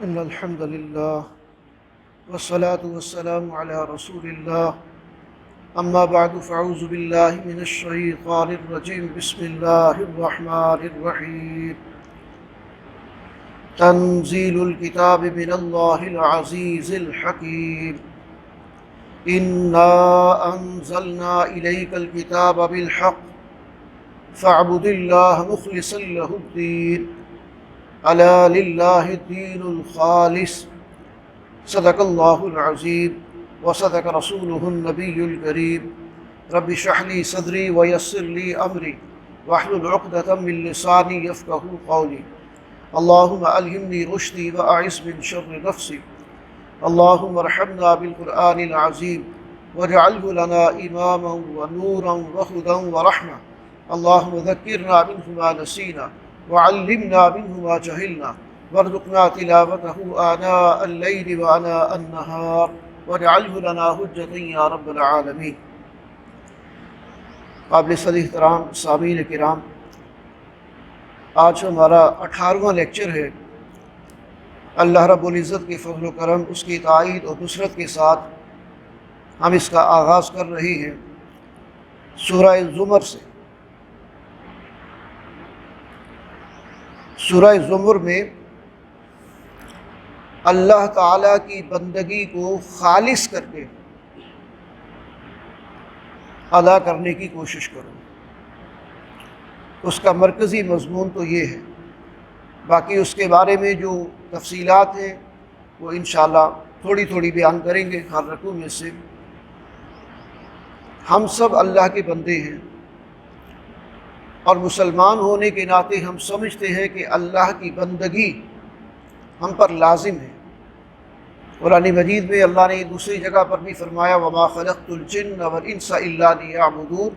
إن الحمد لله والصلاة والسلام على رسول الله أما بعد فأعوذ بالله من الشيطان الرجيم بسم الله الرحمن الرحيم تنزيل الكتاب من الله العزيز الحكيم إنا أنزلنا إليك الكتاب بالحق فاعبد الله مخلصا له الدين ألا لله الدين الخالص صدق الله العظيم وصدق رسوله النبي الكريم رب اشرح لي صدري ويسر لي أمري واحلل عقدة من لساني يفقهوا قولي اللهم ألهمني رشدي وأعص من شر نفسي اللهم ارحمنا بالقرآن العظيم واجعله لنا إماما ونورا وهدى ورحمة اللهم ذكرنا منه ما نسينا وعلمنا منه ما جهلنا وارزقنا تلاوته آناء الليل وآناء النهار واجعله لنا حجة يا رب العالمين۔ قابل صدر احترام سامعین کرام، آج ہمارا 18واں لیکچر ہے۔ اللہ رب العزت کے فضل و کرم، اس کی تائید اور نصرت کے ساتھ ہم اس کا آغاز کر رہے ہیں سورہ زمر سے۔ سورہ زمر میں اللہ تعالیٰ کی بندگی کو خالص کر کے ادا کرنے کی کوشش کرو، اس کا مرکزی مضمون تو یہ ہے۔ باقی اس کے بارے میں جو تفصیلات ہیں وہ انشاءاللہ تھوڑی تھوڑی بیان کریں گے ہر رکوع میں سے۔ ہم سب اللہ کے بندے ہیں اور مسلمان ہونے کے ناطے ہم سمجھتے ہیں کہ اللہ کی بندگی ہم پر لازم ہے۔ قرآن مجید میں اللہ نے دوسری جگہ پر بھی فرمایا وَمَا خَلَقْتُ الْجِنَّ وَالْإِنسَ إِلَّا لِيَعْبُدُونِ،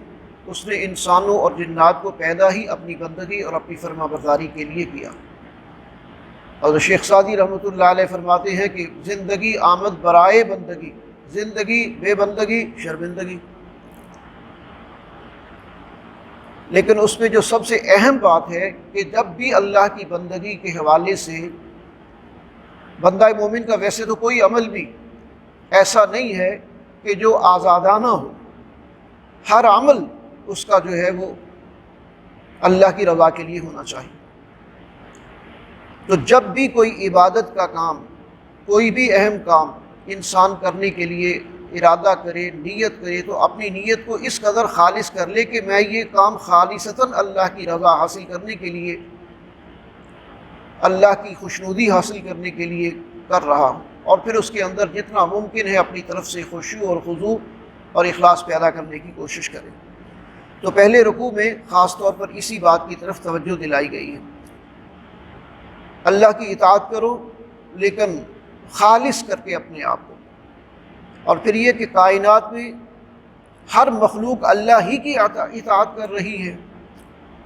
اس نے انسانوں اور جنات کو پیدا ہی اپنی بندگی اور اپنی فرما برداری کے لیے کیا۔ اور شیخ سعدی رحمۃ اللہ علیہ فرماتے ہیں کہ زندگی آمد برائے بندگی، زندگی بے بندگی شرمندگی۔ لیکن اس میں جو سب سے اہم بات ہے کہ جب بھی اللہ کی بندگی کے حوالے سے بندہ مومن کا ویسے تو کوئی عمل بھی ایسا نہیں ہے کہ جو آزادانہ ہو، ہر عمل اس کا جو ہے وہ اللہ کی رضا کے لیے ہونا چاہیے۔ تو جب بھی کوئی عبادت کا کام، کوئی بھی اہم کام انسان کرنے کے لیے ارادہ کرے، نیت کرے، تو اپنی نیت کو اس قدر خالص کر لے کہ میں یہ کام خالصتاً اللہ کی رضا حاصل کرنے کے لیے، اللہ کی خوشنودی حاصل کرنے کے لیے کر رہا ہوں، اور پھر اس کے اندر جتنا ممکن ہے اپنی طرف سے خشوع اور خضوع اور اخلاص پیدا کرنے کی کوشش کریں۔ تو پہلے رکوع میں خاص طور پر اسی بات کی طرف توجہ دلائی گئی ہے، اللہ کی اطاعت کرو لیکن خالص کر کے اپنے آپ کو۔ اور پھر یہ کہ کائنات میں ہر مخلوق اللہ ہی کی اطاعت کر رہی ہے،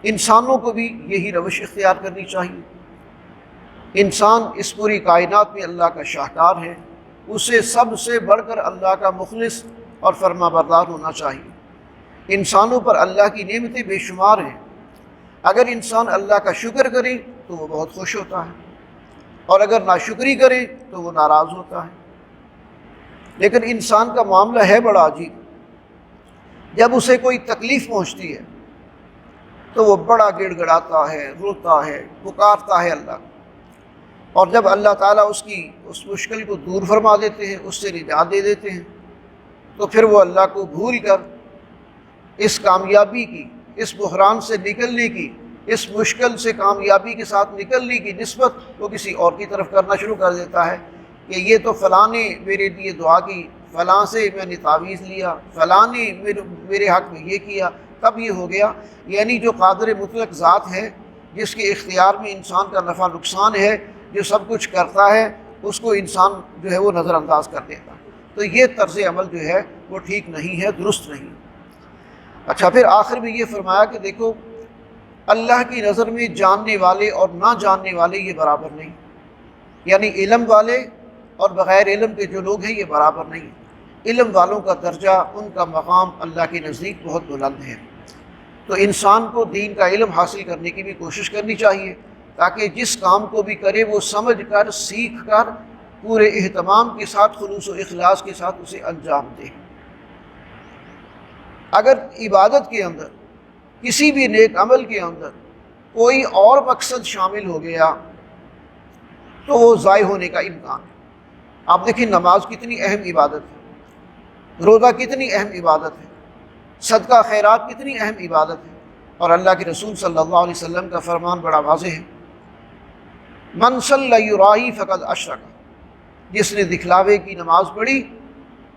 انسانوں کو بھی یہی روش اختیار کرنی چاہیے۔ انسان اس پوری کائنات میں اللہ کا شاہکار ہے، اسے سب سے بڑھ کر اللہ کا مخلص اور فرما بردار ہونا چاہیے۔ انسانوں پر اللہ کی نعمتیں بے شمار ہیں، اگر انسان اللہ کا شکر کرے تو وہ بہت خوش ہوتا ہے، اور اگر ناشکری کرے تو وہ ناراض ہوتا ہے۔ لیکن انسان کا معاملہ ہے بڑا عجیب، جب اسے کوئی تکلیف پہنچتی ہے تو وہ بڑا گڑ گڑاتا ہے، روتا ہے، پکارتا ہے اللہ کو، اور جب اللہ تعالیٰ اس مشکل کو دور فرما دیتے ہیں، اس سے نجات دے دیتے ہیں، تو پھر وہ اللہ کو بھول کر اس کامیابی کی، اس بحران سے نکلنے کی، اس مشکل سے کامیابی کے ساتھ نکلنے کی نسبت وہ کسی اور کی طرف کرنا شروع کر دیتا ہے کہ یہ تو فلاں نے میرے لیے دعا کی، فلاں سے میں نے تعویذ لیا، فلاں نے میرے حق میں یہ کیا، تب یہ ہو گیا۔ یعنی جو قادر مطلق ذات ہے، جس کے اختیار میں انسان کا نفع نقصان ہے، جو سب کچھ کرتا ہے، اس کو انسان جو ہے وہ نظر انداز کر دیتا ہے۔ تو یہ طرز عمل جو ہے وہ ٹھیک نہیں ہے، درست نہیں۔ اچھا، پھر آخر میں یہ فرمایا کہ دیکھو اللہ کی نظر میں جاننے والے اور نہ جاننے والے یہ برابر نہیں، یعنی علم والے اور بغیر علم کے جو لوگ ہیں یہ برابر نہیں۔ علم والوں کا درجہ، ان کا مقام اللہ کے نزدیک بہت بلند ہے، تو انسان کو دین کا علم حاصل کرنے کی بھی کوشش کرنی چاہیے، تاکہ جس کام کو بھی کرے وہ سمجھ کر، سیکھ کر، پورے اہتمام کے ساتھ، خلوص و اخلاص کے ساتھ اسے انجام دے۔ اگر عبادت کے اندر، کسی بھی نیک عمل کے اندر کوئی اور مقصد شامل ہو گیا تو وہ ضائع ہونے کا امکان ہے۔ آپ دیکھیں نماز کتنی اہم عبادت ہے، روزہ کتنی اہم عبادت ہے، صدقہ خیرات کتنی اہم عبادت ہے، اور اللہ کے رسول صلی اللہ علیہ وسلم کا فرمان بڑا واضح ہے، من صلی یرائی فقد اشرک، جس نے دکھلاوے کی نماز پڑھی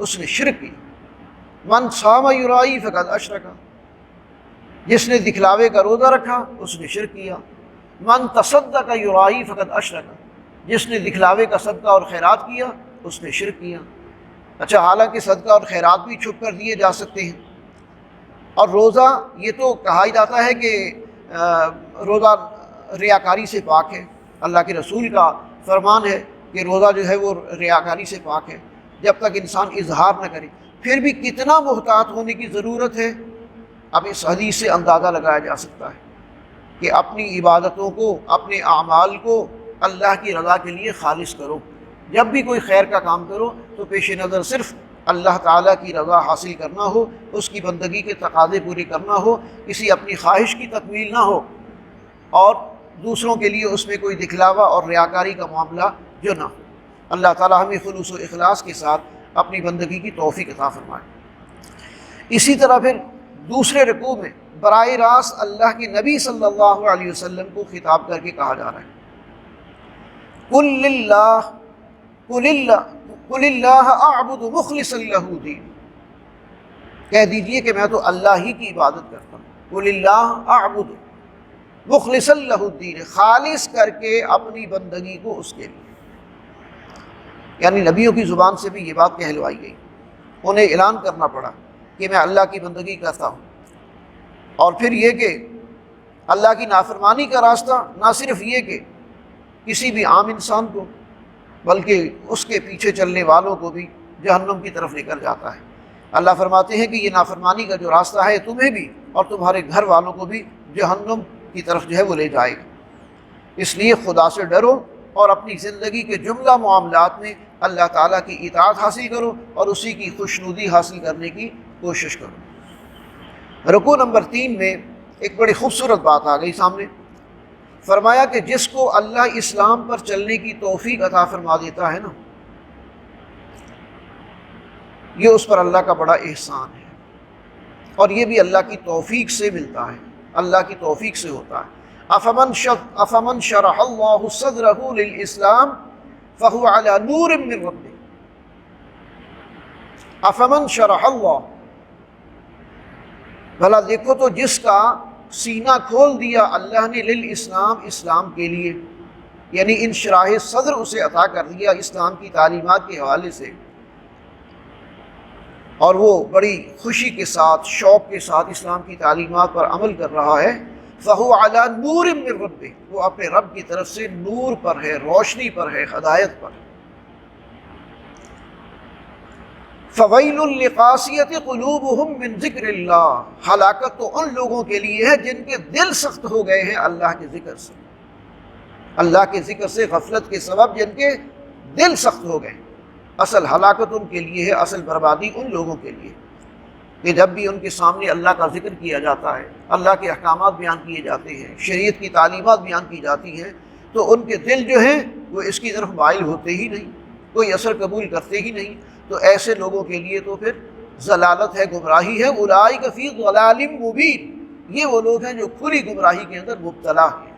اس نے شرک کی۔ من صام یرائی فقد اشرک، جس نے دکھلاوے کا روزہ رکھا اس نے شرک کیا۔ من تصدق یرائی فقد اشرک، جس نے دکھلاوے کا صدقہ اور خیرات کیا اس نے شرک کیا۔ اچھا، حالانکہ صدقہ اور خیرات بھی چھپ کر دیے جا سکتے ہیں، اور روزہ یہ تو کہا ہی جاتا ہے کہ روزہ ریاکاری سے پاک ہے، اللہ کے رسول کا فرمان ہے کہ روزہ جو ہے وہ ریاکاری سے پاک ہے جب تک انسان اظہار نہ کرے۔ پھر بھی کتنا محتاط ہونے کی ضرورت ہے، اب اس حدیث سے اندازہ لگایا جا سکتا ہے کہ اپنی عبادتوں کو، اپنے اعمال کو اللہ کی رضا کے لیے خالص کرو۔ جب بھی کوئی خیر کا کام کرو تو پیش نظر صرف اللہ تعالیٰ کی رضا حاصل کرنا ہو، اس کی بندگی کے تقاضے پورے کرنا ہو، کسی اپنی خواہش کی تکمیل نہ ہو، اور دوسروں کے لیے اس میں کوئی دکھلاوا اور ریاکاری کا معاملہ جو نہ ہو۔ اللہ تعالیٰ ہمیں خلوص و اخلاص کے ساتھ اپنی بندگی کی توفیق عطا فرمائے۔ اسی طرح پھر دوسرے رکوع میں براہ راست اللہ کے نبی صلی اللہ علیہ وسلم کو خطاب کر کے کہا جا رہا ہے، قل اللہ اعبد مخلصا لہ دین، کہہ دیجئے کہ میں تو اللہ ہی کی عبادت کرتا ہوں۔ قل اللہ اعبد مخلصا لہ الدین، خالص کر کے اپنی بندگی کو اس کے لیے، یعنی نبیوں کی زبان سے بھی یہ بات کہلوائی گئی، انہیں اعلان کرنا پڑا کہ میں اللہ کی بندگی کرتا ہوں۔ اور پھر یہ کہ اللہ کی نافرمانی کا راستہ نہ صرف یہ کہ کسی بھی عام انسان کو، بلکہ اس کے پیچھے چلنے والوں کو بھی جہنم کی طرف لے کر جاتا ہے۔ اللہ فرماتے ہیں کہ یہ نافرمانی کا جو راستہ ہے تمہیں بھی اور تمہارے گھر والوں کو بھی جہنم کی طرف جو ہے وہ لے جائے گا۔ اس لیے خدا سے ڈرو اور اپنی زندگی کے جملہ معاملات میں اللہ تعالیٰ کی اطاعت حاصل کرو اور اسی کی خوشنودی حاصل کرنے کی کوشش کرو۔ رکوع نمبر 3 میں ایک بڑی خوبصورت بات آ گئی سامنے، فرمایا کہ جس کو اللہ اسلام پر چلنے کی توفیق عطا فرما دیتا ہے نا، یہ اس پر اللہ کا بڑا احسان ہے، اور یہ بھی اللہ کی توفیق سے ملتا ہے، اللہ کی توفیق سے ہوتا ہے۔ افمن شرح اللہ صدرہ للاسلام فہو علی نور من ربہ، افمن شرح اللہ، بھلا دیکھو تو جس کا سینہ کھول دیا اللہ نے للاسلام، اسلام کے لیے، یعنی انشراح صدر اسے عطا کر دیا اسلام کی تعلیمات کے حوالے سے، اور وہ بڑی خوشی کے ساتھ، شوق کے ساتھ اسلام کی تعلیمات پر عمل کر رہا ہے، فہو علی نور من ربہ، وہ اپنے رب کی طرف سے نور پر ہے، روشنی پر ہے، ہدایت پر ہے۔ فویل لقاسیۃ قلوبہم من ذکر اللہ، ہلاکت تو ان لوگوں کے لیے ہے جن کے دل سخت ہو گئے ہیں اللہ کے ذکر سے، اللہ کے ذکر سے غفلت کے سبب جن کے دل سخت ہو گئے۔ اصل ہلاکت ان کے لیے ہے، اصل بربادی ان لوگوں کے لیے کہ جب بھی ان کے سامنے اللہ کا ذکر کیا جاتا ہے، اللہ کے احکامات بیان کیے جاتے ہیں، شریعت کی تعلیمات بیان کی جاتی ہیں، تو ان کے دل جو ہیں وہ اس کی طرف مائل ہوتے ہی نہیں، کوئی اثر قبول کرتے ہی نہیں۔ تو ایسے لوگوں کے لیے تو پھر ضلالت ہے، گمراہی ہے۔ اولئک فی ضلال مبین، یہ وہ لوگ ہیں جو کھلی گمراہی کے اندر مبتلا ہیں۔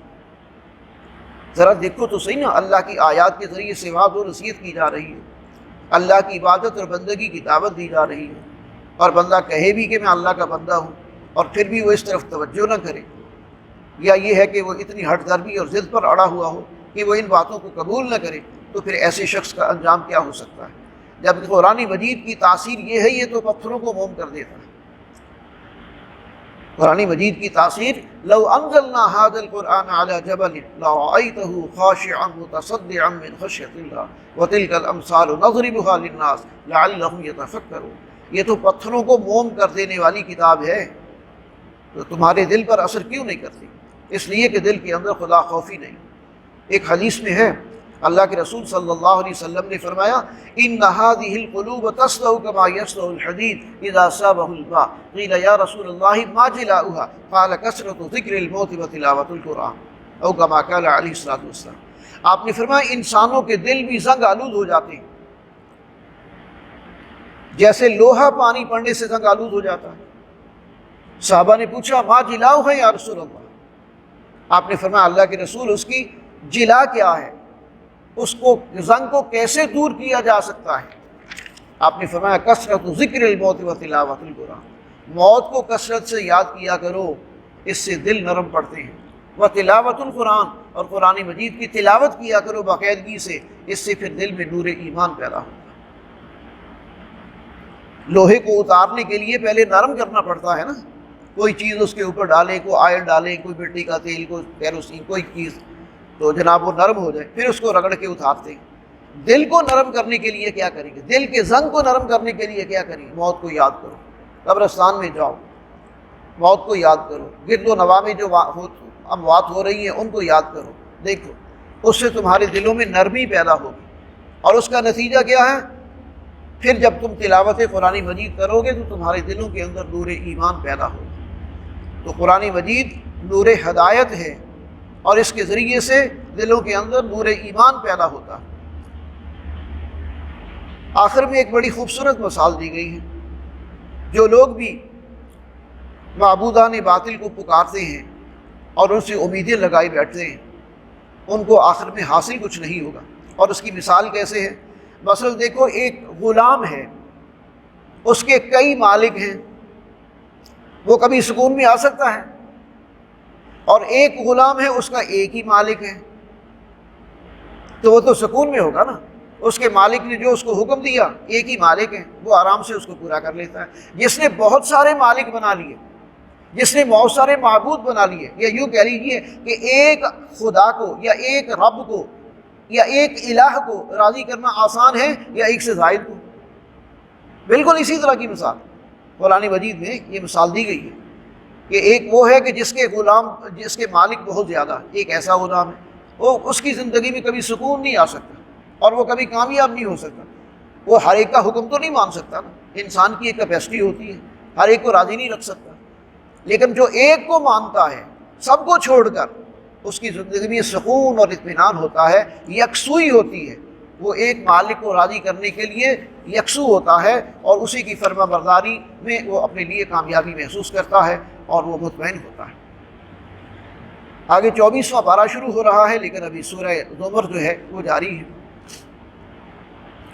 ذرا دیکھو تو صحیح نا، اللہ کی آیات کے ذریعے سے وعظ و نصیحت کی جا رہی ہے، اللہ کی عبادت اور بندگی کی دعوت دی جا رہی ہے، اور بندہ کہے بھی کہ میں اللہ کا بندہ ہوں اور پھر بھی وہ اس طرف توجہ نہ کرے، یا یہ ہے کہ وہ اتنی ہٹ درمی اور ضد پر اڑا ہوا ہو کہ وہ ان باتوں کو قبول نہ کرے، تو پھر ایسے شخص کا انجام کیا ہو سکتا ہے؟ جب قرآن مجید کی تاثیر یہ ہے، یہ تو پتھروں کو موم کر دیتا ہے۔ قرآن مجید کی تاثیر، لو انزلنا هذا القرآن على جبل لرأيته خاشعا متصدعا من خشية الله وتلك الأمثال نضربها للناس لعلهم يتفكرون، یہ تو پتھروں کو موم کر دینے والی کتاب ہے، تو تمہارے دل پر اثر کیوں نہیں کرتی؟ اس لیے کہ دل کے اندر خدا خوفی نہیں۔ ایک حدیث میں ہے، اللہ کے رسول صلی اللہ علیہ وسلم نے فرمایا ان هذه القلوب تصلع كما يصلع الحديد اذا صابه الماء قيل يا رسول الله ما جلاؤها قال كثرة ذكر الموت وتلاوة القرآن او كما قال علیہ الصلوۃ والسلام۔ آپ نے فرمایا انسانوں کے دل بھی زنگ آلود ہو جاتے ہیں، جیسے لوہا پانی پڑنے سے زنگ آلود ہو جاتا ہے۔ صحابہ نے پوچھا ما جلاؤ ہے یا رسول اللہ؟ آپ نے فرمایا اللہ کے رسول اس کی جلا کیا ہے، اس کو زنگ کو کیسے دور کیا جا سکتا ہے؟ آپ نے فرمایا کثرت ذکر الموت و تلاوت القرآن، موت کو کثرت سے یاد کیا کرو، اس سے دل نرم پڑتے ہیں۔ و تلاوت القرآن، اور قرآن مجید کی تلاوت کیا کرو باقاعدگی سے، اس سے پھر دل میں نور ایمان پیدا ہوگا۔ لوہے کو اتارنے کے لیے پہلے نرم کرنا پڑتا ہے نا، کوئی چیز اس کے اوپر ڈالیں، کوئی آئل ڈالیں، کوئی مٹی کا تیل، کوئی کیروسین، کوئی چیز، تو جناب وہ نرم ہو جائے، پھر اس کو رگڑ کے اتارتے ہیں۔ دل کو نرم کرنے کے لیے کیا کریں گے؟ دل کے زنگ کو نرم کرنے کے لیے کیا کریں گے؟ موت کو یاد کرو، قبرستان میں جاؤ، موت کو یاد کرو، گرد و نواح میں جو اموات ہو رہی ہیں ان کو یاد کرو، دیکھو اس سے تمہارے دلوں میں نرمی پیدا ہوگی، اور اس کا نتیجہ کیا ہے؟ پھر جب تم تلاوت قرآن مجید کرو گے تو تمہارے دلوں کے اندر نور ایمان پیدا ہوگا۔ تو قرآن مجید نور ہدایت ہے، اور اس کے ذریعے سے دلوں کے اندر نور ایمان پیدا ہوتا ہے۔ آخر میں ایک بڑی خوبصورت مثال دی گئی ہے، جو لوگ بھی معبودان باطل کو پکارتے ہیں اور ان سے امیدیں لگائی بیٹھتے ہیں، ان کو آخر میں حاصل کچھ نہیں ہوگا۔ اور اس کی مثال کیسے ہے؟ مثلا دیکھو، ایک غلام ہے، اس کے کئی مالک ہیں، وہ کبھی سکون میں آ سکتا ہے؟ اور ایک غلام ہے، اس کا ایک ہی مالک ہے، تو وہ تو سکون میں ہوگا نا۔ اس کے مالک نے جو اس کو حکم دیا، ایک ہی مالک ہے، وہ آرام سے اس کو پورا کر لیتا ہے۔ جس نے بہت سارے مالک بنا لیے، جس نے بہت سارے معبود بنا لیے، یا یوں کہہ لیجیے کہ ایک خدا کو یا ایک رب کو یا ایک الہ کو راضی کرنا آسان ہے یا ایک سے زائد کو؟ بالکل اسی طرح کی مثال قرآن مجید میں یہ مثال دی گئی ہے کہ ایک وہ ہے کہ جس کے غلام، جس کے مالک بہت زیادہ، ایک ایسا غلام ہے، وہ اس کی زندگی میں کبھی سکون نہیں آ سکتا اور وہ کبھی کامیاب نہیں ہو سکتا۔ وہ ہر ایک کا حکم تو نہیں مان سکتا نا، انسان کی ایک کیپیسٹی ہوتی ہے، ہر ایک کو راضی نہیں رکھ سکتا۔ لیکن جو ایک کو مانتا ہے، سب کو چھوڑ کر، اس کی زندگی میں سکون اور اطمینان ہوتا ہے، یکسوئی ہوتی ہے۔ وہ ایک مالک کو راضی کرنے کے لیے یکسو ہوتا ہے، اور اسی کی فرما برداری میں وہ اپنے لیے کامیابی محسوس کرتا ہے اور وہ مطمئن ہوتا ہے۔ آگے 24واں پارہ شروع ہو رہا ہے، لیکن ابھی سورہ زمر جو ہے وہ جاری ہے۔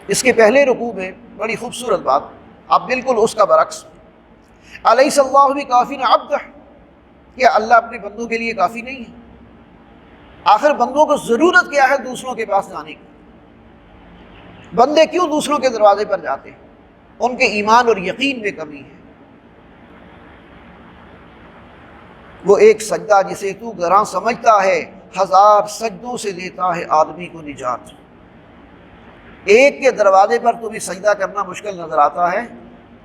اس کے پہلے رکوع میں بڑی خوبصورت بات، اب بالکل اس کا برعکس، الیس اللہ بکافٍ عبدہ، کیا اللہ اپنے بندوں کے لیے کافی نہیں ہے؟ آخر بندوں کو ضرورت کیا ہے دوسروں کے پاس جانے کی؟ بندے کیوں دوسروں کے دروازے پر جاتے ہیں؟ ان کے ایمان اور یقین میں کمی ہے۔ وہ ایک سجدہ جسے تو گراں سمجھتا ہے، ہزار سجدوں سے دیتا ہے آدمی کو نجات۔ ایک کے دروازے پر تمہیں سجدہ کرنا مشکل نظر آتا ہے،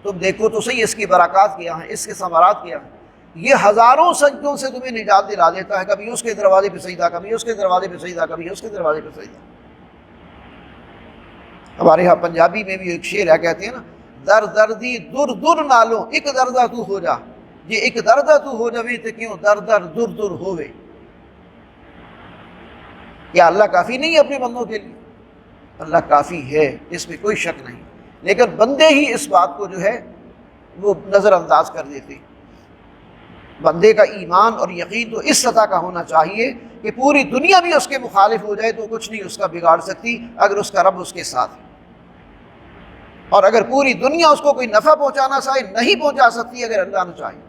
تم دیکھو تو صحیح اس کی برکات کیا ہیں، اس کے ثمرات کیا ہیں۔ یہ ہزاروں سجدوں سے تمہیں نجات دلا دیتا ہے، کبھی اس کے دروازے پہ سجدہ، کبھی اس کے دروازے پہ سجدہ، کبھی اس کے دروازے پہ سجدہ۔ ہمارے ہاں پنجابی میں بھی ایک شعر ہے، کہتے ہیں نا، در دردی در در نالوں ایک دردہ تو ہو جا، یہ ایک دردہ تو ہو جاوے تو کیوں در در در در ہووے۔ کیا اللہ کافی نہیں ہے اپنے بندوں کے لیے؟ اللہ کافی ہے، اس میں کوئی شک نہیں، لیکن بندے ہی اس بات کو جو ہے وہ نظر انداز کر دیتے ہیں۔ بندے کا ایمان اور یقین تو اس سطح کا ہونا چاہیے کہ پوری دنیا بھی اس کے مخالف ہو جائے تو کچھ نہیں اس کا بگاڑ سکتی، اگر اس کا رب اس کے ساتھ ہے۔ اور اگر پوری دنیا اس کو کوئی نفع پہنچانا چاہے، نہیں پہنچا سکتی اگر اللہ نہ چاہے۔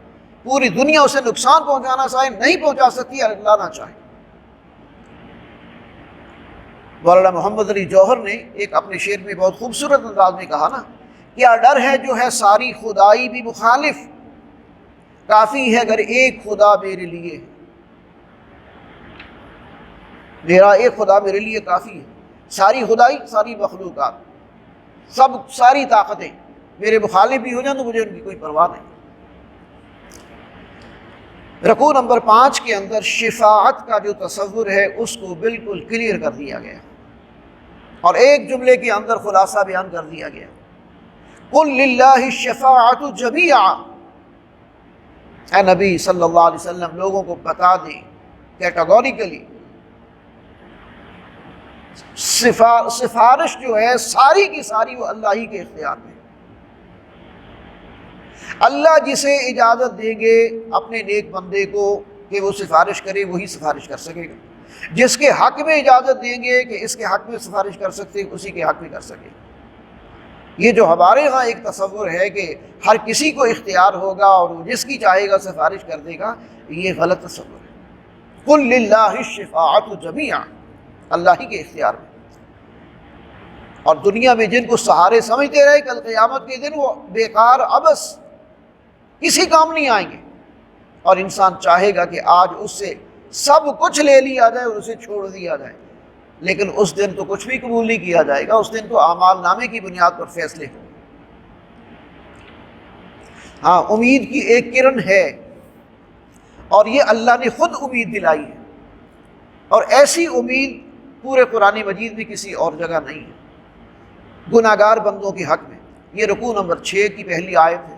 پوری دنیا اسے نقصان پہنچانا چاہے، نہیں پہنچا سکتی اگر اللہ نہ چاہے۔ مولانا محمد علی جوہر نے ایک اپنے شعر میں بہت خوبصورت انداز میں کہا نا، کیا ڈر ہے جو ہے ساری خدائی بھی مخالف، کافی ہے اگر ایک خدا میرے لیے، میرا ایک خدا میرے لیے کافی ہے۔ ساری خدائی، ساری مخلوقات، ساری طاقتیں میرے مخالف بھی ہو جائیں تو مجھے ان کی کوئی پرواہ نہیں۔ رکوع نمبر 5 کے اندر شفاعت کا جو تصور ہے اس کو بالکل کلیئر کر دیا گیا اور ایک جملے کے اندر خلاصہ بیان کر دیا گیا، قل للہ الشفاعۃ جمیعا۔ اے نبی صلی اللہ علیہ وسلم لوگوں کو بتا دیں کیٹاگوریکلی، سفارش جو ہے ساری کی ساری وہ اللہ ہی کے اختیار میں، اللہ جسے اجازت دیں گے اپنے نیک بندے کو کہ وہ سفارش کرے وہی سفارش کر سکے گا، جس کے حق میں اجازت دیں گے کہ اس کے حق میں سفارش کر سکتے اسی کے حق میں کر سکے۔ یہ جو ہمارے ہاں ایک تصور ہے کہ ہر کسی کو اختیار ہوگا اور وہ جس کی چاہے گا سفارش کر دے گا، یہ غلط تصور ہے۔ قل للہ الشفاعۃ جمیعا، اللہ ہی کے اختیار میں، اور دنیا میں جن کو سہارے سمجھتے رہے کل قیامت کے دن وہ بیکار عبث کسی کام نہیں آئیں گے، اور انسان چاہے گا کہ آج اس سے سب کچھ لے لیا جائے اور اسے چھوڑ دیا جائے، لیکن اس دن تو کچھ بھی قبول نہیں کیا جائے گا، اس دن تو اعمال نامے کی بنیاد پر فیصلے ہوں۔ ہاں، امید کی ایک کرن ہے، اور یہ اللہ نے خود امید دلائی ہے، اور ایسی امید پورے قرآن مجید میں کسی اور جگہ نہیں ہے گناہگار بندوں کے حق میں۔ یہ رکوع نمبر 6 کی پہلی آیت ہے،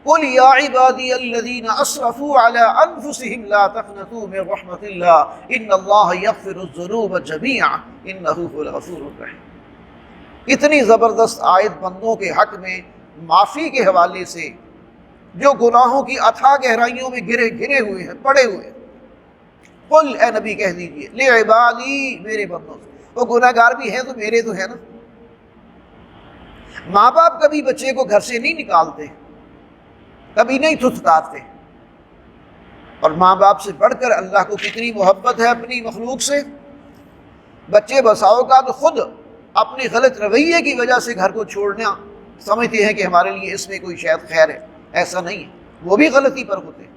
قل یا عبادی الذین اسرفوا علی انفسہم لا تقنطوا من رحمۃ اللہ ان اللہ یغفر الذنوب جمیعا انہ هو الغفور الرحیم۔ اتنی زبردست آیت بندوں کے حق میں معافی کے حوالے سے، جو گناہوں کی اتھاہ گہرائیوں میں گرے ہوئے ہیں، پڑے ہوئے ہیں۔ قل، اے نبی کہہ دیجئے، لعبادی، میرے بندوں سے، وہ گناہ گار بھی ہیں تو میرے تو ہے نا۔ ماں باپ کبھی بچے کو گھر سے نہیں نکالتے، کبھی نہیں تھتکارتے، اور ماں باپ سے بڑھ کر اللہ کو کتنی محبت ہے اپنی مخلوق سے۔ بچے بسا اوقات خود اپنے غلط رویے کی وجہ سے گھر کو چھوڑنا سمجھتے ہیں کہ ہمارے لیے اس میں کوئی شاید خیر ہے، ایسا نہیں ہے، وہ بھی غلطی پر ہوتے ہیں۔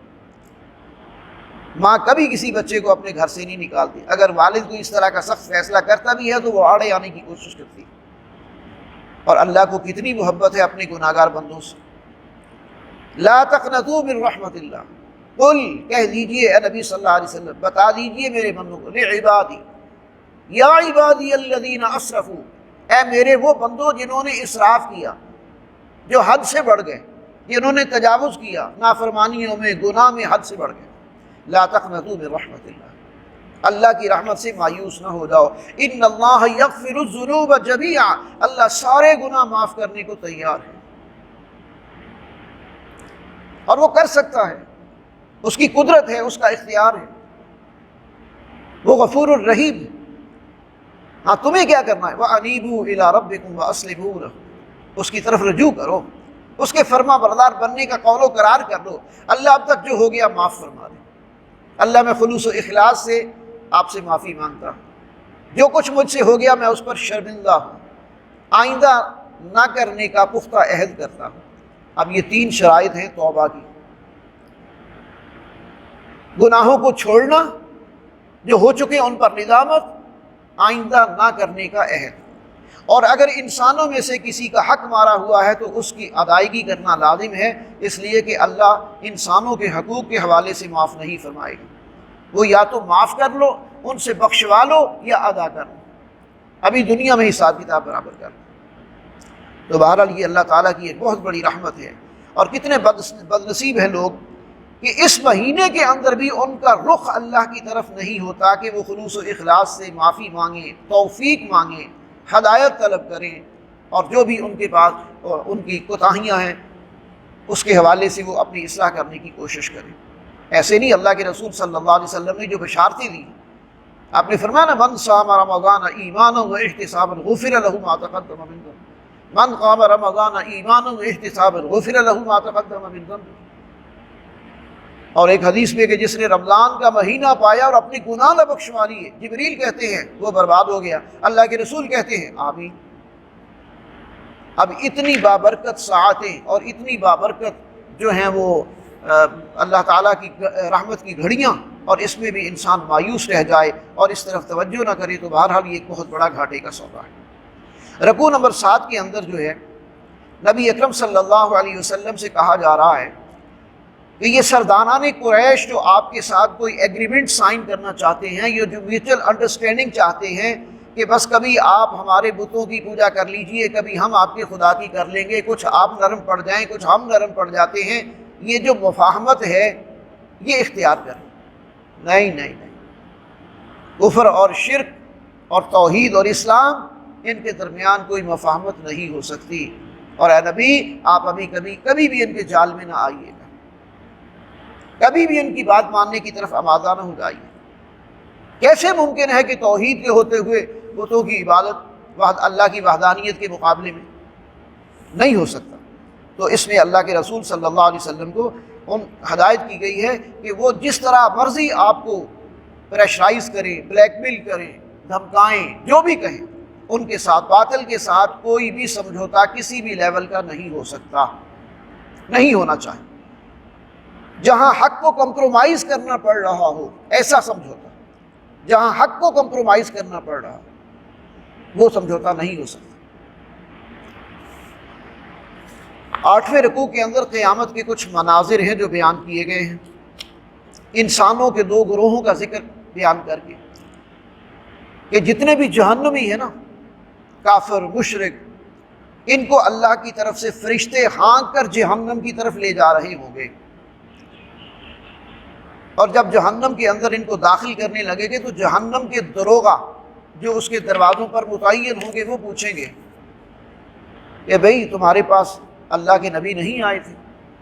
ماں کبھی کسی بچے کو اپنے گھر سے نہیں نکالتی، اگر والد کو اس طرح کا سخت فیصلہ کرتا بھی ہے تو وہ آڑے آنے کی کوشش کرتی ہے، اور اللہ کو کتنی محبت ہے اپنے گناہگار بندوں سے۔ لا تقنطوا من رحمت اللہ، قل، کہہ دیجئے اے نبی صلی اللہ علیہ وسلم، بتا دیجئے میرے بندوں کو، لعبادی، یا عبادی الذین اسرفوا، اے میرے وہ بندوں جنہوں نے اسراف کیا، جو حد سے بڑھ گئے، جنہوں نے تجاوز کیا، نافرمانیوں میں، گناہ میں حد سے بڑھ گئے۔ لا تقنطوا من رحمت اللہ، اللہ کی رحمت سے مایوس نہ ہو جاؤ۔ ان اللہ یغفر الذنوب جمیعا، اللہ سارے گناہ معاف کرنے کو تیار ہے، اور وہ کر سکتا ہے، اس کی قدرت ہے، اس کا اختیار ہے، وہ غفور الرحیم ہے۔ ہاں، تمہیں کیا کرنا ہے؟ وَأَنِيبُوا إِلَىٰ رَبِّكُمْ وَأَسْلِمُوا لَهُ، اس کی طرف رجوع کرو، اس کے فرما بردار بننے کا قول و قرار کر لو۔ اللہ اب تک جو ہو گیا معاف فرما دے، اللہ میں خلوص و اخلاص سے آپ سے معافی مانگتا ہوں، جو کچھ مجھ سے ہو گیا میں اس پر شرمندہ ہوں، آئندہ نہ کرنے کا پختہ عہد کرتا ہوں۔ اب یہ 3 شرائط ہیں توبہ کی: گناہوں کو چھوڑنا، جو ہو چکے ان پر ندامت، آئندہ نہ کرنے کا عہد، اور اگر انسانوں میں سے کسی کا حق مارا ہوا ہے تو اس کی ادائیگی کرنا لازم ہے، اس لیے کہ اللہ انسانوں کے حقوق کے حوالے سے معاف نہیں فرمائے گا۔ وہ یا تو معاف کر لو، ان سے بخشوا لو، یا ادا کر لو، ابھی دنیا میں حساب کتاب برابر کر لو۔ تو بہرحال یہ اللہ تعالیٰ کی ایک بہت بڑی رحمت ہے، اور کتنے بد نصیب ہیں لوگ کہ اس مہینے کے اندر بھی ان کا رخ اللہ کی طرف نہیں ہوتا کہ وہ خلوص و اخلاص سے معافی مانگیں، توفیق مانگیں، ہدایت طلب کریں، اور جو بھی ان کے پاس ان کی کوتاہیاں ہیں اس کے حوالے سے وہ اپنی اصلاح کرنے کی کوشش کریں۔ ایسے نہیں، اللہ کے رسول صلی اللہ علیہ وسلم نے جو بشارتیں دی، آپ نے فرمایا نا، من صام رمضان ایمانا واحتسابا غفر له ما تقدم من ذنبه، من قام رمضان ایمانا واحتسابا غفر له ما تقدم من ذنبه۔ اور ایک حدیث میں کہ جس نے رمضان کا مہینہ پایا اور اپنی گناہ نہ بخشوا لیے، جبریل کہتے ہیں وہ برباد ہو گیا، اللہ کے رسول کہتے ہیں آمین۔ اب اتنی بابرکت ساعتیں اور اتنی بابرکت جو ہیں وہ اللہ تعالیٰ کی رحمت کی گھڑیاں، اور اس میں بھی انسان مایوس رہ جائے اور اس طرف توجہ نہ کرے تو بہرحال یہ ایک بہت بڑا گھاٹے کا سودا ہے۔ رکوع نمبر 7 کے اندر جو ہے نبی اکرم صلی اللہ علیہ وسلم سے کہا جا رہا ہے کہ یہ سرداران قریش جو آپ کے ساتھ کوئی ایگریمنٹ سائن کرنا چاہتے ہیں، یہ جو میوچل انڈرسٹینڈنگ چاہتے ہیں کہ بس کبھی آپ ہمارے بتوں کی پوجا کر لیجئے، کبھی ہم آپ کے خدا کی کر لیں گے، کچھ آپ نرم پڑ جائیں کچھ ہم نرم پڑ جاتے ہیں، یہ جو مفاہمت ہے یہ اختیار کریں۔ نہیں نہیں نہیں، کفر اور شرک اور توحید اور اسلام، ان کے درمیان کوئی مفاہمت نہیں ہو سکتی۔ اور اے نبی، آپ ابھی کبھی بھی ان کے جال میں نہ آئیے گا، کبھی بھی ان کی بات ماننے کی طرف آمادہ نہ ہو جائیے۔ کیسے ممکن ہے کہ توحید کے ہوتے ہوئے بتوں کی عبادت اللہ کی وحدانیت کے مقابلے میں؟ نہیں ہو سکتا۔ تو اس میں اللہ کے رسول صلی اللہ علیہ وسلم کو ہدایت کی گئی ہے کہ وہ جس طرح مرضی آپ کو پریشرائز کریں، بلیک میل کریں، دھمکائیں، جو بھی کہیں، ان کے ساتھ، باطل کے ساتھ کوئی بھی سمجھوتا کسی بھی لیول کا نہیں ہو سکتا، نہیں ہونا چاہیے۔ جہاں حق کو کمپرومائز کرنا پڑ رہا ہو ایسا سمجھوتا، جہاں حق کو کمپرومائز کرنا پڑ رہا ہو وہ سمجھوتا نہیں ہو سکتا۔ 8ویں رکوع کے اندر قیامت کے کچھ مناظر ہیں جو بیان کیے گئے ہیں، انسانوں کے 2 گروہوں کا ذکر بیان کر کے، کہ جتنے بھی جہنمی ہیں نا، کافر مشرک، ان کو اللہ کی طرف سے فرشتے ہانک کر جہنم کی طرف لے جا رہے ہوں گے، اور جب جہنم کے اندر ان کو داخل کرنے لگے گے تو جہنم کے دروغہ جو اس کے دروازوں پر متعین ہوں گے وہ پوچھیں گے کہ بھئی تمہارے پاس اللہ کے نبی نہیں آئے تھے،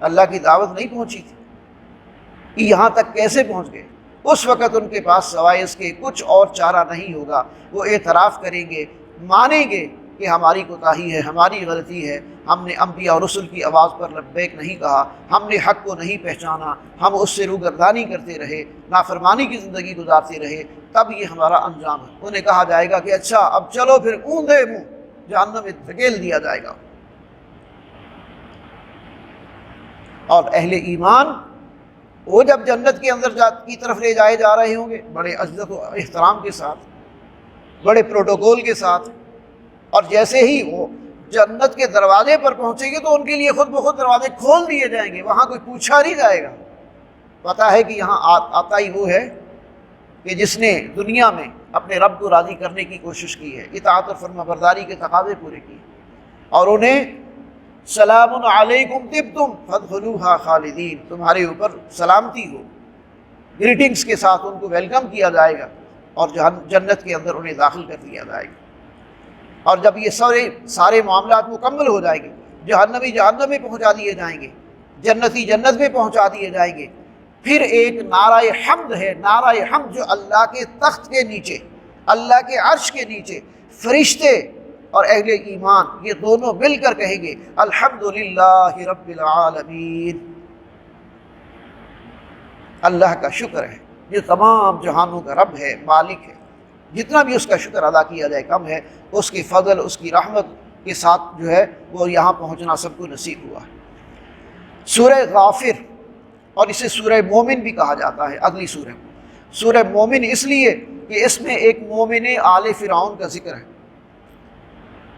اللہ کی دعوت نہیں پہنچی تھی، یہاں تک کیسے پہنچ گئے؟ اس وقت ان کے پاس سوائے اس کے کچھ اور چارہ نہیں ہوگا، وہ اعتراف کریں گے، مانیں گے کہ ہماری کوتاہی ہے، ہماری غلطی ہے، ہم نے انبیاء اور رسل کی آواز پر لبیک نہیں کہا، ہم نے حق کو نہیں پہچانا، ہم اس سے روگردانی کرتے رہے، نافرمانی کی زندگی گزارتے رہے، تب یہ ہمارا انجام ہے۔ انہیں کہا جائے گا کہ اچھا اب چلو پھر اوندھے منہ جہنم میں دھکیل دیا جائے گا۔ اور اہل ایمان وہ جب جنت کے اندر کی طرف لے جائے جا رہے ہوں گے بڑے عزت و احترام کے ساتھ، بڑے پروٹوکول کے ساتھ، اور جیسے ہی وہ جنت کے دروازے پر پہنچیں گے تو ان کے لیے خود بخود دروازے کھول دیے جائیں گے، وہاں کوئی پوچھا نہیں جائے گا۔ پتہ ہے کہ یہاں آتا ہی وہ ہے کہ جس نے دنیا میں اپنے رب کو راضی کرنے کی کوشش کی ہے، اطاعت اور فرما برداری کے تقاضے پورے کیے، اور انہیں سلام علیکم طبتم فادخلوها خالدین، تمہارے اوپر سلامتی ہو، گریٹنگز کے ساتھ ان کو ویلکم کیا جائے گا اور جنت کے اندر انہیں داخل کر دیا جائے گا۔ اور جب یہ سارے معاملات مکمل ہو جائیں گے، جہنمی جہنم میں پہنچا دیے جائیں گے، جنتی جنت میں پہنچا دیے جائیں گے، پھر ایک نعرہ حمد ہے، نعرہ حمد جو اللہ کے تخت کے نیچے، اللہ کے عرش کے نیچے فرشتے اور اہل ایمان یہ دونوں مل کر کہیں گے الحمدللہ رب العالمین، اللہ کا شکر ہے جو تمام جہانوں کا رب ہے، مالک ہے، جتنا بھی اس کا شکر ادا کیا جائے کم ہے، اس کی فضل، اس کی رحمت کے ساتھ جو ہے وہ یہاں پہنچنا سب کو نصیب ہوا ہے۔ سورہ غافر، اور اسے سورہ مومن بھی کہا جاتا ہے، اگلی سورہ مومن اس لیے کہ اس میں ایک مومن آل فرعون کا ذکر ہے۔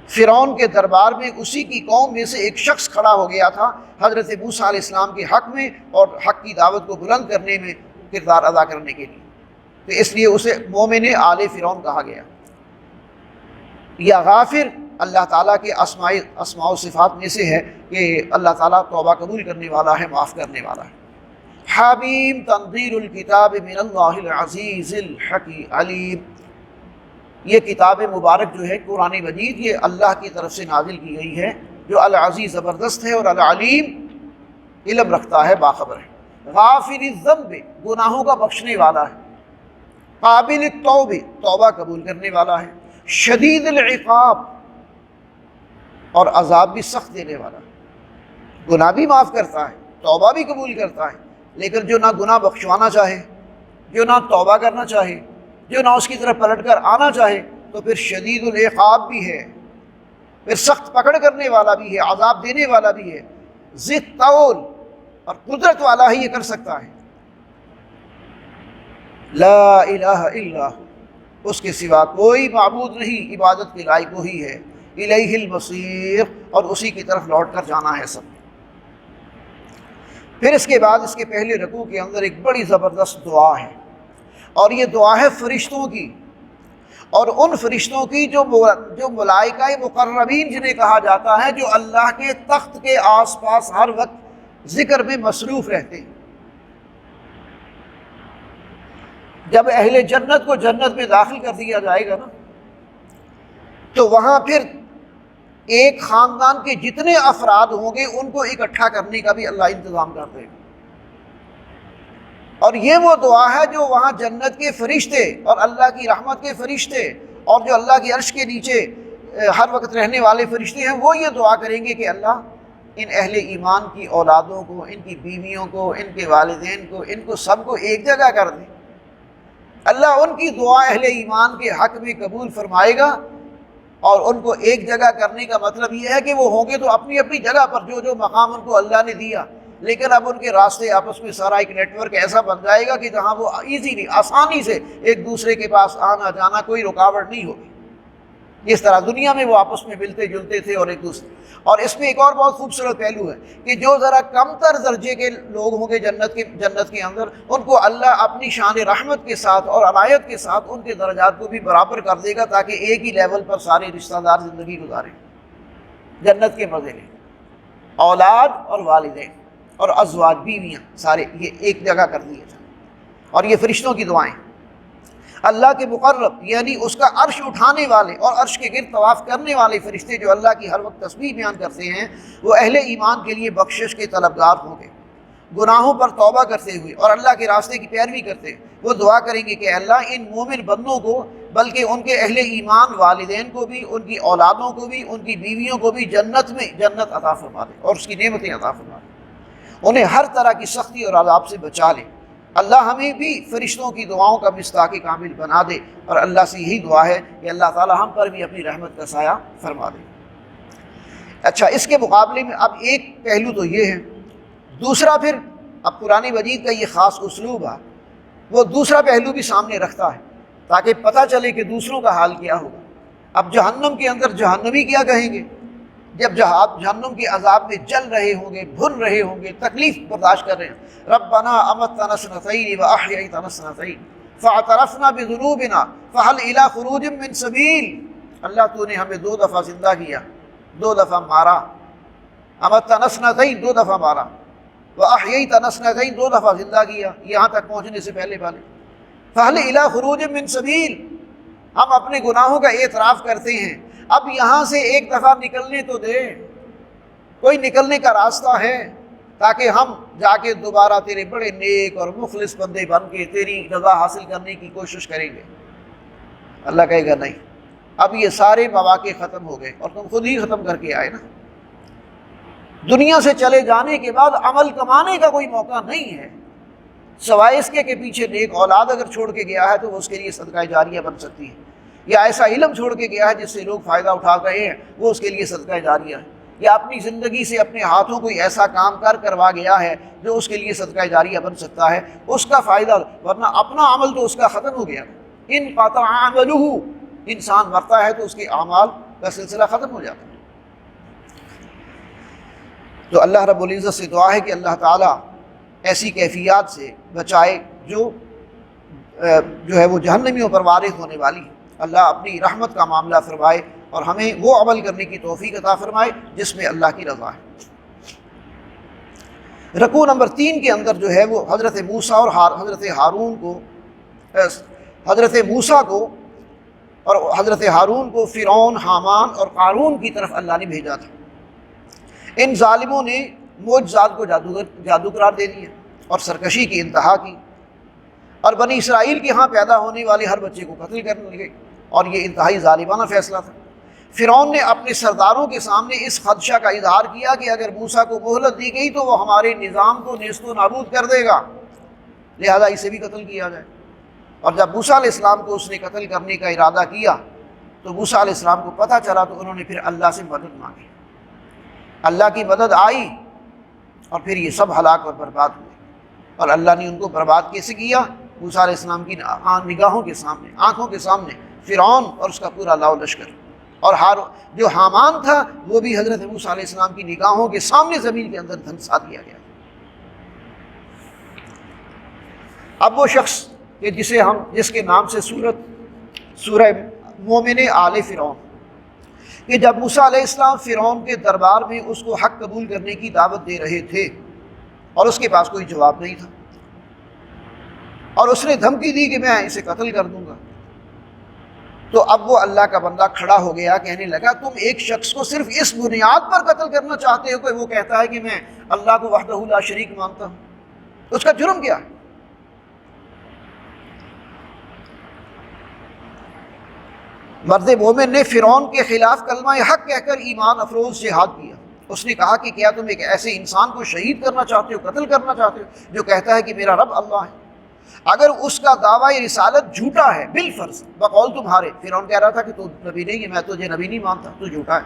فرعون کے دربار میں اسی کی قوم میں سے ایک شخص کھڑا ہو گیا تھا حضرت موسیٰ علیہ السلام کے حق میں اور حق کی دعوت کو بلند کرنے میں کردار ادا کرنے کے لیے، تو اس لیے اسے مومن آل فرعون کہا گیا۔ یا غافر اللہ تعالیٰ کے اسماء و صفات میں سے ہے کہ اللہ تعالیٰ توبہ قبول کرنے والا ہے، معاف کرنے والا ہے۔ حمیم تنزیل الکتاب من اللہ العزیز الحکیم علیم، یہ کتاب مبارک جو ہے قرآن مجید، یہ اللہ کی طرف سے نازل کی گئی ہے جو العزیز زبردست ہے اور العلیم علم رکھتا ہے، باخبر ہے۔ غافر الذنب گناہوں کا بخشنے والا ہے، قابل التوب توبہ قبول کرنے والا ہے، شدید العقاب اور عذاب بھی سخت دینے والا ہے۔ گناہ بھی معاف کرتا ہے، توبہ بھی قبول کرتا ہے، لیکن جو نہ گناہ بخشوانا چاہے، جو نہ توبہ کرنا چاہے، جو نہ اس کی طرف پلٹ کر آنا چاہے، تو پھر شدید العقاب بھی ہے، پھر سخت پکڑ کرنے والا بھی ہے، عذاب دینے والا بھی ہے، ذی الطول اور قدرت والا ہی یہ کر سکتا ہے۔ لا الہ الا ہو، اس کے سوا کوئی معبود نہیں، عبادت کے لائق وہی ہے، الیہ المصیر، اور اسی کی طرف لوٹ کر جانا ہے سب۔ پھر اس کے بعد اس کے پہلے رکوع کے اندر ایک بڑی زبردست دعا ہے، اور یہ دعا ہے فرشتوں کی، اور ان فرشتوں کی جو ملائکہ مقربین جنہیں کہا جاتا ہے، جو اللہ کے تخت کے آس پاس ہر وقت ذکر میں مصروف رہتے ہیں۔ جب اہل جنت کو جنت میں داخل کر دیا جائے گا نا، تو وہاں پھر ایک خاندان کے جتنے افراد ہوں گے ان کو اکٹھا کرنے کا بھی اللہ انتظام کر دے گا۔ اور یہ وہ دعا ہے جو وہاں جنت کے فرشتے اور اللہ کی رحمت کے فرشتے اور جو اللہ کی عرش کے نیچے ہر وقت رہنے والے فرشتے ہیں، وہ یہ دعا کریں گے کہ اللہ ان اہل ایمان کی اولادوں کو، ان کی بیویوں کو، ان کے والدین کو، ان کو سب کو ایک جگہ کر دیں۔ اللہ ان کی دعا اہل ایمان کے حق میں قبول فرمائے گا، اور ان کو ایک جگہ کرنے کا مطلب یہ ہے کہ وہ ہوں گے تو اپنی اپنی جگہ پر جو جو مقام ان کو اللہ نے دیا، لیکن اب ان کے راستے آپس میں سارا ایک نیٹ ورک ایسا بن جائے گا کہ جہاں وہ ایزیلی، آسانی سے ایک دوسرے کے پاس آنا جانا، کوئی رکاوٹ نہیں ہوگی، جس طرح دنیا میں وہ آپس میں ملتے جلتے تھے اور ایک دوسرے۔ اور اس میں ایک اور بہت خوبصورت پہلو ہے کہ جو ذرا کم تر درجے کے لوگ ہوں گے جنت کے اندر، ان کو اللہ اپنی شان رحمت کے ساتھ اور عنایت کے ساتھ ان کے درجات کو بھی برابر کر دے گا، تاکہ ایک ہی لیول پر سارے رشتہ دار زندگی گزاریں، جنت کے مزے لیں، اولاد اور والدین اور ازواج، بیویاں، سارے یہ ایک جگہ کر دیے جائیں۔ اور یہ فرشتوں کی دعائیں، اللہ کے مقرب یعنی اس کا عرش اٹھانے والے اور عرش کے گرد طواف کرنے والے فرشتے جو اللہ کی ہر وقت تسبیح بیان کرتے ہیں، وہ اہل ایمان کے لیے بخشش کے طلبگار ہوں گے، گناہوں پر توبہ کرتے ہوئے اور اللہ کے راستے کی پیروی کرتے وہ دعا کریں گے کہ اللہ ان مومن بندوں کو، بلکہ ان کے اہل ایمان والدین کو بھی، ان کی اولادوں کو بھی، ان کی بیویوں کو بھی جنت میں جنت عطا فرما دے اور اس کی نعمتیں عطا فرما دے، انہیں ہر طرح کی سختی اور عذاب سے بچا لے۔ اللہ ہمیں بھی فرشتوں کی دعاؤں کا مصداق کامل بنا دے، اور اللہ سے یہی دعا ہے کہ اللہ تعالی ہم پر بھی اپنی رحمت کا سایہ فرما دے۔ اچھا، اس کے مقابلے میں اب ایک پہلو تو یہ ہے، دوسرا پھر اب قرآن مجید کا یہ خاص اسلوب ہے، وہ دوسرا پہلو بھی سامنے رکھتا ہے تاکہ پتہ چلے کہ دوسروں کا حال کیا ہوگا۔ اب جہنم کے اندر جہنمی کیا کہیں گے جب جہنم کے عذاب میں جل رہے ہوں گے، بھن رہے ہوں گے، تکلیف برداشت کر رہے ہیں، ربنا امتنا سنتین واحییتنا سنتین فاعترفنا بذنوبنا فهل الى خروج من سبیل۔ اللہ تو نے ہمیں 2 دفعہ زندہ کیا، 2 دفعہ مارا، امتنا سنتین 2 دفعہ مارا، واحییتنا سنتین 2 دفعہ زندہ کیا، یہاں تک پہنچنے سے پہلے فهل الى خروج من سبیل۔ ہم اپنے گناہوں کا اعتراف کرتے ہیں، اب یہاں سے ایک دفعہ نکلنے تو دے، کوئی نکلنے کا راستہ ہے تاکہ ہم جا کے دوبارہ تیرے بڑے نیک اور مخلص بندے بن کے تیری رضا حاصل کرنے کی کوشش کریں گے۔ اللہ کہے گا نہیں، اب یہ سارے مواقع ختم ہو گئے اور تم خود ہی ختم کر کے آئے نا۔ دنیا سے چلے جانے کے بعد عمل کمانے کا کوئی موقع نہیں ہے، سوائے اس کے کہ پیچھے نیک اولاد اگر چھوڑ کے گیا ہے تو وہ اس کے لیے صدقہ جاریہ بن سکتی ہے، یا ایسا علم چھوڑ کے گیا ہے جس سے لوگ فائدہ اٹھا رہے ہیں، وہ اس کے لیے صدقہ جاریہ ہے، یا اپنی زندگی سے اپنے ہاتھوں کوئی ایسا کام کروا گیا ہے جو اس کے لیے صدقہ جاریہ بن سکتا ہے، اس کا فائدہ، ورنہ اپنا عمل تو اس کا ختم ہو گیا۔ ان قطع عملہ، انسان مرتا ہے تو اس کے اعمال کا سلسلہ ختم ہو جاتا ہے۔ تو اللہ رب العزت سے دعا ہے کہ اللہ تعالیٰ ایسی کیفیات سے بچائے جو ہے وہ جہنمیوں پر وارد ہونے والی ہے۔ اللہ اپنی رحمت کا معاملہ فرمائے اور ہمیں وہ عمل کرنے کی توفیق عطا فرمائے جس میں اللہ کی رضا ہے۔ رکوع نمبر 3 کے اندر جو ہے وہ حضرت موسیٰ اور حضرت ہارون کو، حضرت موسیٰ کو اور حضرت ہارون کو فرعون، حامان اور قارون کی طرف اللہ نے بھیجا تھا۔ ان ظالموں نے معجزات کو جادو قرار دے دیا اور سرکشی کی انتہا کی، اور بنی اسرائیل کے ہاں پیدا ہونے والے ہر بچے کو قتل کرنے لگے، اور یہ انتہائی ظالمانہ فیصلہ تھا۔ فرعون نے اپنے سرداروں کے سامنے اس خدشہ کا اظہار کیا کہ اگر موسیٰ کو مہلت دی گئی تو وہ ہمارے نظام کو نیست و نابود کر دے گا، لہذا اسے بھی قتل کیا جائے۔ اور جب موسیٰ علیہ السلام کو اس نے قتل کرنے کا ارادہ کیا تو موسیٰ علیہ السلام کو پتہ چلا تو انہوں نے پھر اللہ سے مدد مانگی، اللہ کی مدد آئی اور پھر یہ سب ہلاک اور برباد ہوئے۔ اور اللہ نے ان کو برباد کیسے کیا؟ موسیٰ علیہ السلام کی نگاہوں کے سامنے، آنکھوں کے سامنے فرعون اور اس کا پورا لاؤ لشکر، اور جو حامان تھا وہ بھی حضرت موسیٰ علیہ السلام کی نگاہوں کے سامنے زمین کے اندر دھنسا دیا گیا۔ اب وہ شخص کہ جس کے نام سے سورہ مومن آل فرعون، کہ جب موسیٰ علیہ السلام فرعون کے دربار میں اس کو حق قبول کرنے کی دعوت دے رہے تھے اور اس کے پاس کوئی جواب نہیں تھا، اور اس نے دھمکی دی کہ میں اسے قتل کر دوں گا، تو اب وہ اللہ کا بندہ کھڑا ہو گیا، کہنے لگا تم ایک شخص کو صرف اس بنیاد پر قتل کرنا چاہتے ہو کہ وہ کہتا ہے کہ میں اللہ کو وحدہ لا شریک مانتا ہوں، اس کا جرم کیا ہے؟ مرد مومن نے فرعون کے خلاف کلمہ حق کہہ کر ایمان افروز جہاد کیا۔ اس نے کہا کہ کیا تم ایک ایسے انسان کو شہید کرنا چاہتے ہو، قتل کرنا چاہتے ہو جو کہتا ہے کہ میرا رب اللہ ہے؟ اگر اس کا دعویٰ رسالت جھوٹا ہے بالفرض بقول تمہارے، فرعون کہہ رہا تھا کہ تو نبی نہیں ہے، میں تجھے نبی نہیں مانتا، تو جھوٹا ہے،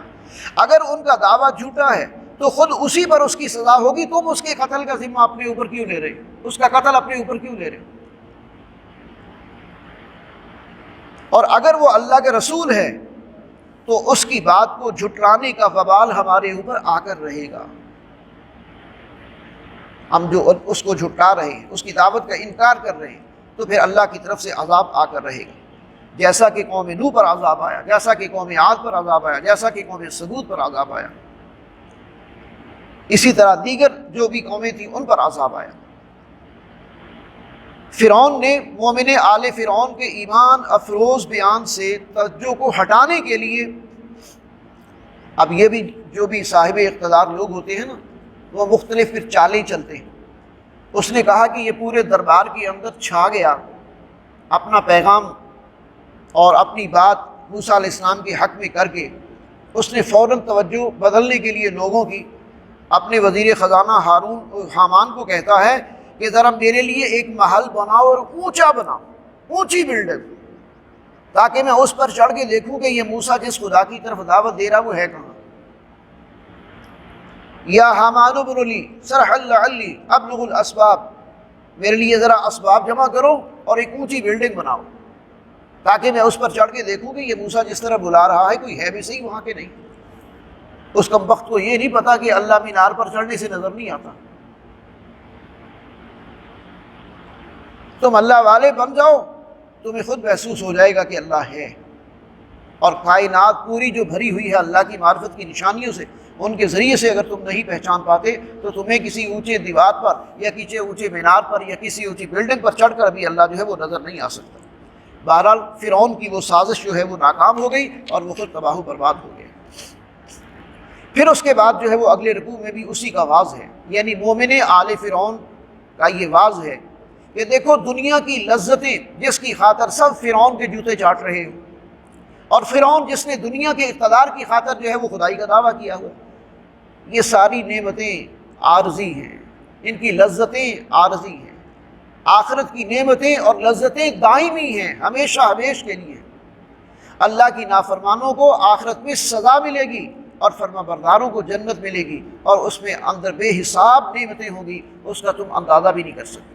اگر ان کا دعویٰ جھوٹا ہے تو خود اسی پر اس کی سزا ہوگی، تم اس کے قتل کا ذمہ اپنے اوپر کیوں لے رہے ہو؟ اس کا قتل اپنے اوپر کیوں لے رہے ہو؟ اور اگر وہ اللہ کے رسول ہے تو اس کی بات کو جھٹلانے کا وبال ہمارے اوپر آ کر رہے گا، ہم جو اس کو جھٹلا رہے ہیں، اس کی دعوت کا انکار کر رہے ہیں، تو پھر اللہ کی طرف سے عذاب آ کر رہے گا، جیسا کہ قوم نوح پر عذاب آیا، جیسا کہ قوم عاد پر عذاب آیا، جیسا کہ قوم ثمود پر عذاب آیا، اسی طرح دیگر جو بھی قومیں تھیں ان پر عذاب آیا۔ فرعون نے مومن آل فرعون کے ایمان افروز بیان سے توجہ کو ہٹانے کے لیے، اب یہ بھی جو بھی صاحب اقتدار لوگ ہوتے ہیں نا، وہ مختلف پھر چالیں چلتے ہیں۔ اس نے کہا کہ یہ پورے دربار کے اندر چھا گیا، اپنا پیغام اور اپنی بات موسیٰ علیہ السلام کے حق میں کر کے اس نے فوراً توجہ بدلنے کے لیے لوگوں کی اپنے وزیر خزانہ حامان کو کہتا ہے کہ ذرا میرے لیے ایک محل بناؤ اور اونچا بناؤ، اونچی بلڈنگ، تاکہ میں اس پر چڑھ کے دیکھوں کہ یہ موسیٰ جس خدا کی طرف دعوت دے رہا وہ ہے کہاں۔ یا حامان ابن لی صرحا لعلی ابلغ الاسباب، میرے لیے ذرا اسباب جمع کرو اور ایک اونچی بلڈنگ بناؤ تاکہ میں اس پر چڑھ کے دیکھوں کہ یہ موسیٰ جس طرح بلا رہا ہے کوئی ہے بھی صحیح وہاں کے نہیں۔ اس کمبخت کو یہ نہیں پتا کہ اللہ مینار پر چڑھنے سے نظر نہیں آتا۔ تم اللہ والے بن جاؤ، تمہیں خود محسوس ہو جائے گا کہ اللہ ہے، اور کائنات پوری جو بھری ہوئی ہے اللہ کی معرفت کی نشانیوں سے، ان کے ذریعے سے اگر تم نہیں پہچان پاتے تو تمہیں کسی اونچے دیوار پر یا کسی اونچے مینار پر یا کسی اونچی بلڈنگ پر چڑھ کر بھی اللہ جو ہے وہ نظر نہیں آ سکتا۔ بہرحال فرعون کی وہ سازش جو ہے وہ ناکام ہو گئی اور وہ خود تباہ و برباد ہو گیا۔ پھر اس کے بعد جو ہے وہ اگلے رکوع میں بھی اسی کا واز ہے، یعنی مومن آل فرعون کا یہ واز ہے کہ دیکھو دنیا کی لذتیں جس کی خاطر سب فرعون کے جوتے چاٹ رہے ہو، اور فرعون جس نے دنیا کے اقتدار کی خاطر جو ہے وہ خدائی کا دعویٰ کیا ہوا، یہ ساری نعمتیں عارضی ہیں، ان کی لذتیں عارضی ہیں، آخرت کی نعمتیں اور لذتیں دائمی ہیں، ہمیشہ ہمیش کے لیے۔ اللہ کی نافرمانوں کو آخرت میں سزا ملے گی اور فرما برداروں کو جنت ملے گی، اور اس میں اندر بے حساب نعمتیں ہوں گی، اس کا تم اندازہ بھی نہیں کر سکتے۔